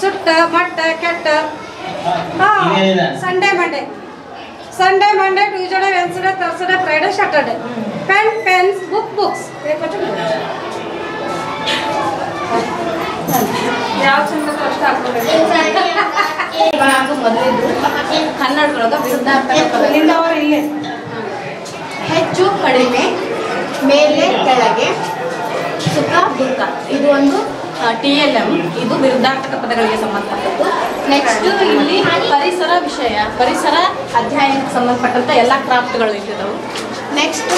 ಸುಟ್ಟ, ಮಟ್ಟ, ಕೆಟ್ಟ. Sunday Monday Tuesday Wednesday Thursday Friday Saturday. Pen, pens, books. ಯಾವ ಚಂದ ಅಷ್ಟು ಹಾಕ್ಬೇಕು. ಮೊದಲಿದ್ದು ಕನ್ನಡದೊಳಗ ವಿರುದ್ಧಾರ್ಥಕ ಪದಗಳು ಇಲ್ಲೇ. ಹೆಚ್ಚು, ಕಡಿಮೆ, ಮೇಲೆ, ಕೆಳಗೆ, ಸುಖ, ದುಃಖ. ಇದು ಒಂದು TLM. ಇದು ವಿರುದ್ಧಾರ್ಥಕ ಪದಗಳಿಗೆ ಸಂಬಂಧಪಟ್ಟದ್ದು. ನೆಕ್ಸ್ಟ್ ಇಲ್ಲಿ ಪರಿಸರ ವಿಷಯ, ಪರಿಸರ ಅಧ್ಯಯನಕ್ಕೆ ಸಂಬಂಧಪಟ್ಟಂತ ಎಲ್ಲ ಕ್ರಾಫ್ಟ್ಗಳು ಇಟ್ಟಿದ್ದಾವೆ. Next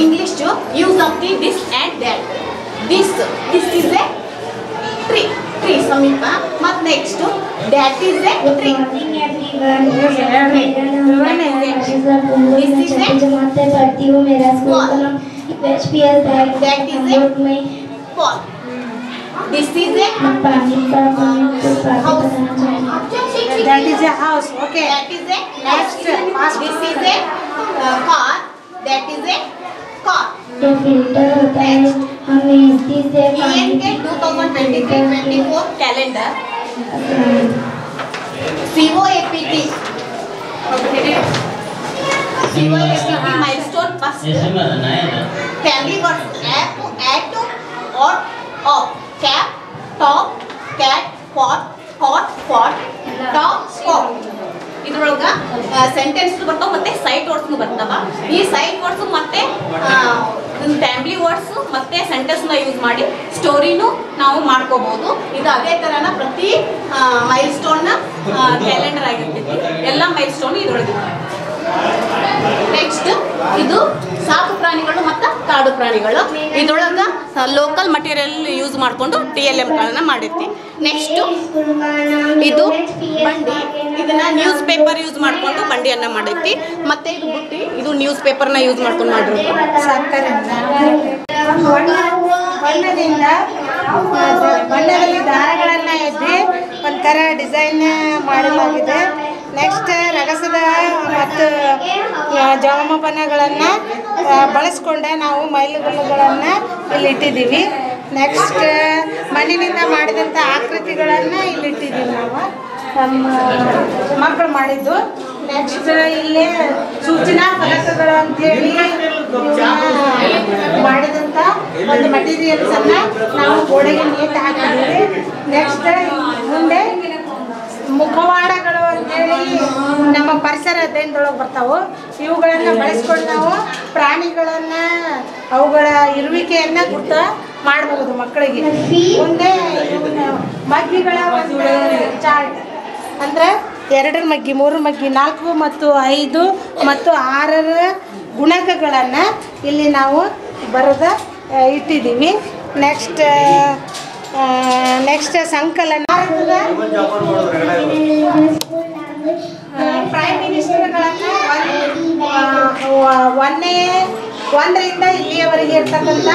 English use of the this and that. This is a tree, tree ಸಮೀಪ. ಮತ್ತು next that is a tree. This is a house. That is a house. Okay. That is a next. This is a car. That is a car. जो filter होता है हमें इससे EN के 2023-24 calendar. COAPT. COAPT milestone first. Family words at or off. Cap, top, cat, pot, hot, pot, top, stop. ಇದ್ರೊಳಗ sentence ಬರ್ತಾವ ಮತ್ತೆ sight words ಬರ್ತಾವ. ಈ ಸೈಟ್ ವರ್ಡ್ಸ್ ಮತ್ತೆ ಫ್ಯಾಮಿಲಿ ವರ್ಡ್ಸ್ ಮತ್ತೆ ಸೆಂಟೆನ್ಸ್ ನ ಯೂಸ್ ಮಾಡಿ ಸ್ಟೋರಿನೂ ನಾವು ಮಾಡ್ಕೋಬಹುದು. ಇದು ಅದೇ ತರನ ಪ್ರತಿ ಮೈಲ್ ಸ್ಟೋನ್ ನ ಕ್ಯಾಲೆಂಡರ್ ಆಗಿರ್ತೈತಿ. ಎಲ್ಲ ಮೈಲ್ ಸ್ಟೋನ್ ಇದ್ರೊಳಗೆ. ನೆಕ್ಸ್ಟ್ ಇದು ಸಾಕು ಪ್ರಾಣಿಗಳು ಮತ್ತು ಕಾಡು ಪ್ರಾಣಿಗಳು. ಇದ್ರೊಳಗ ಲೋಕಲ್ ಮಟೀರಿಯಲ್ ಯೂಸ್ ಮಾಡಿಕೊಂಡು TLM ಗಳನ್ನ ಮಾಡಿರ್ತಿ. ನೆಕ್ಸ್ಟ್ ಇದು ಬಂಡಿ. ಇದನ್ನ ನ್ಯೂಸ್ ಪೇಪರ್ ಯೂಸ್ ಮಾಡಿಕೊಂಡು ಬಂಡಿಯನ್ನ ಮಾಡೈತಿ. ಮತ್ತೆ ಇದು ಬುಟ್ಟಿ, ಇದು ನ್ಯೂಸ್ ಪೇಪರ್ನ ಯೂಸ್ ಮಾಡ್ಕೊಂಡು ಮಾಡಿರೋದು. ಬಣ್ಣದಿಂದ ಬಣ್ಣದಲ್ಲಿ ದಾರಗಳನ್ನ ಎದ್ದಿ ಥರ ಡಿಸೈನ್ ಮಾಡಲಾಗಿದೆ. ನೆಕ್ಸ್ಟ್ ರಗಸದ ಮತ್ತು ಜವಮಪನಗಳನ್ನು ಬಳಸ್ಕೊಂಡೆ ನಾವು ಮೈಲುಗಲ್ಲುಗಳನ್ನು ಇಲ್ಲಿ ಇಟ್ಟಿದ್ದೀವಿ. ನೆಕ್ಸ್ಟ್ ಮಣ್ಣಿನಿಂದ ಮಾಡಿದಂಥ ಆಕೃತಿಗಳನ್ನು ಇಲ್ಲಿ ಇಟ್ಟಿದ್ದೀವಿ ನಾವು ನಮ್ಮ ಮಕ್ಕಳು ಮಾಡಿದ್ದು. ನೆಕ್ಸ್ಟ್ ಇಲ್ಲಿ ಸೂಚನಾ ಫಲಕಗಳು ಅಂಥೇಳಿ ಮಾಡಿದಂಥ ಒಂದು ಮಟೀರಿಯಲ್ಸನ್ನು ನಾವು ಗೋಡೆಗೆ ನೇತು ಹಾಕಿದ್ದೀವಿ. ನೆಕ್ಸ್ಟ್ ಮುಂದೆ ಮುಖವಾಡಗಳು ಅಂತೇಳಿ ನಮ್ಮ ಪರಿಸರ ಅಧ್ಯಯನದೊಳಗೆ ಬರ್ತಾವೆ. ಇವುಗಳನ್ನು ಬಳಸ್ಕೊಂಡು ನಾವು ಪ್ರಾಣಿಗಳನ್ನು ಅವುಗಳ ಇರುವಿಕೆಯನ್ನು ಗುರ್ತ ಮಾಡಬಹುದು ಮಕ್ಕಳಿಗೆ. ಮುಂದೆ ಮಗ್ಗಿಗಳ ಒಂದು ಚಾರ್ಟ್ ಅಂದರೆ 2 ಮಗ್ಗಿ, 3 ಮಗ್ಗಿ, 4 ಮತ್ತು 5 ಮತ್ತು 6 ಗುಣಕಗಳನ್ನು ಇಲ್ಲಿ ನಾವು ಬರೆದ ಇಟ್ಟಿದ್ದೀವಿ. ನೆಕ್ಸ್ಟ್ ಸಂಕಲನ ಪ್ರೈಮ್ ಮಿನಿಸ್ಟರ್ಗಳನ್ನು 1ರಿಂದ ಇಲ್ಲಿಯವರೆಗೆ ಇರ್ತಕ್ಕಂಥ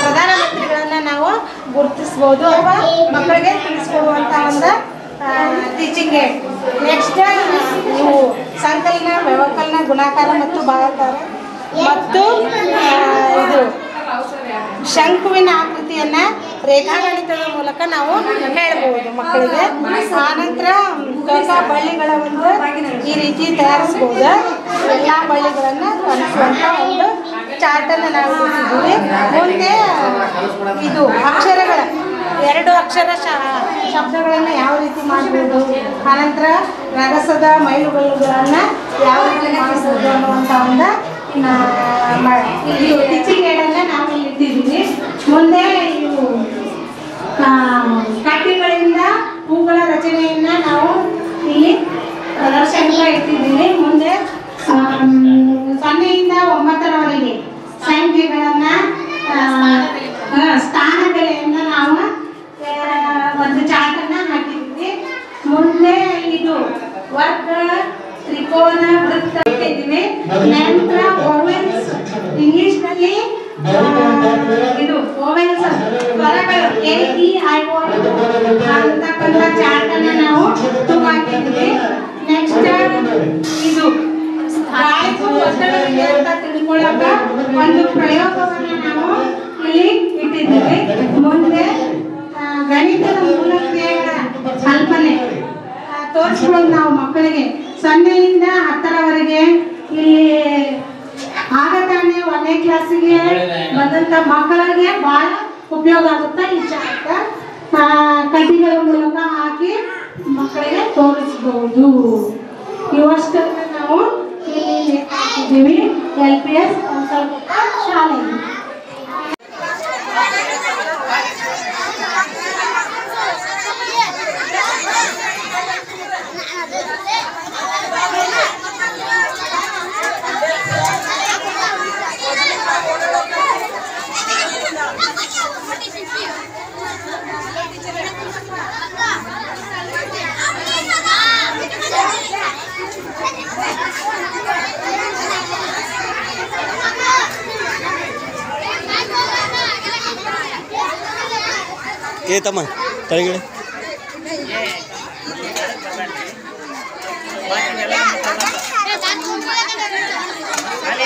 ಪ್ರಧಾನಮಂತ್ರಿಗಳನ್ನು ನಾವು ಗುರುತಿಸ್ಬೋದು ಅಥವಾ ಮಕ್ಕಳಿಗೆ ತಿಳಿಸ್ಕೊಡುವಂಥ ಒಂದು ಟೀಚಿಂಗ್ ಏಡ್. ನೆಕ್ಸ್ಟ್ ಇವು ಸಂಕಲನ, ವ್ಯವಕಲನ, ಗುಣಾಕಾರ ಮತ್ತು ಭಾಗಾಕಾರ ಮತ್ತು ಇದು ಶಂಕುವಿನ ಆಕೃತಿಯನ್ನು ರೇಖಾಗಣಿತದ ಮೂಲಕ ನಾವು ಹೇಳ್ಬೋದು ಮಕ್ಕಳಿಗೆ. ಆನಂತರ ಬಳ್ಳಿಗಳ ಒಂದು ಈ ರೀತಿ ತಯಾರಿಸ್ಬೋದು. ಎಲ್ಲ ಬಳ್ಳಿಗಳನ್ನು ಕಾಣಿಸುವಂಥ ಒಂದು ಚಾರ್ಟನ್ನು ನಾವು ಕೊಟ್ಟಿದ್ದೀವಿ. ಮುಂದೆ ಇದು ಅಕ್ಷರಗಳ 2 ಅಕ್ಷರ ಶಬ್ದಗಳನ್ನು ಯಾವ ರೀತಿ ಮಾಡ್ಬೋದು, ಆನಂತರ ರಗಸದ ಮೈಲುಗಲ್ಲುಗಳನ್ನು ಯಾವ ರೀತಿ ಮಾಡಿಸ್ಬೋದು ಅನ್ನುವಂಥ ಒಂದು ಇಲ್ಲಿ ಟೀಚಿಂಗ್ ಏಡನ್ನು ನಾವು ಇಲ್ಲಿ ಇಟ್ಟಿದ್ದೀವಿ. ಮುಂದೆ ಇವು ಕಡ್ಡಿಗಳಿಂದ ಹೂಗಳ ರಚನೆಯನ್ನು ನಾವು ಇಲ್ಲಿ ಪ್ರದರ್ಶನಕ್ಕೆ ಇಟ್ಟಿದ್ದೀವಿ. ಮುಂದೆ 0ರಿಂದ 9ರವರೆಗೆ ಸಂಖ್ಯೆಗಳನ್ನು ಸ್ಥಾನ ಬೆಲೆಯನ್ನು ನಾವು ಒಂದು ಚಾರ್ಟನ್ನು ಹಾಕಿದ್ದೀವಿ. ಮುಂದೆ ಇದು ವರ್ಗ, ತ್ರಿಕೋನ, ವೃತ್ತ ಇಟ್ಟಿದ್ದೀವಿ. ನಂತರ ವೊವೆಲ್ಸ್, ಇಂಗ್ಲಿಷ್ನಲ್ಲಿ ಇದು ವೊವೆಲ್ಸ್ ಸ್ವರಗಳು AEIO ಅಂತಕ್ಕಂಥ ಚಾರ್ಟನ್ನು ನಾವು ಹಾಕಿದ್ದೀವಿ. ನೆಕ್ಸ್ಟ್ ಇದು ಗಾಳಿಗೂ ಒತ್ತಡವಿದೆ ಅಂತ ತಿಳ್ಕೊಳ್ಳೋಕ ಒಂದು ಪ್ರಯೋಗವನ್ನು ನಾವು ಇಲ್ಲಿ ಇಟ್ಟಿದ್ದೀವಿ. ಮುಂದೆ ಗಣಿತದ ಮೂಲಕ್ರಿಯೆಗಳ ಕಲ್ಪನೆ ತೋರಿಸ್ಕೊಳ್ಳೋದು ನಾವು ಮಕ್ಕಳಿಗೆ 0ರಿಂದ 10ರವರೆಗೆ ಇಲ್ಲಿ ಆಗತಾನೆ 1ನೇ ಕ್ಲಾಸಿಗೆ ಬಂದಂಥ ಮಕ್ಕಳಿಗೆ ಭಾಳ ಉಪಯೋಗ ಆಗುತ್ತೆ ಈ ಚಾರ್ಟ್. ಕಡ್ಡಿಗಳ ಮೂಲಕ ಹಾಕಿ ಮಕ್ಕಳಿಗೆ ತೋರಿಸ್ಬೋದು. ಇವಷ್ಟನ್ನು ನಾವು ಇಲ್ಲಿ ಹಾಕಿದ್ದೀವಿ LPS ಶಾಲೆಗೆ. ತಮ್ಮ ತಳಗಡೆ ಅಲ್ಲಿ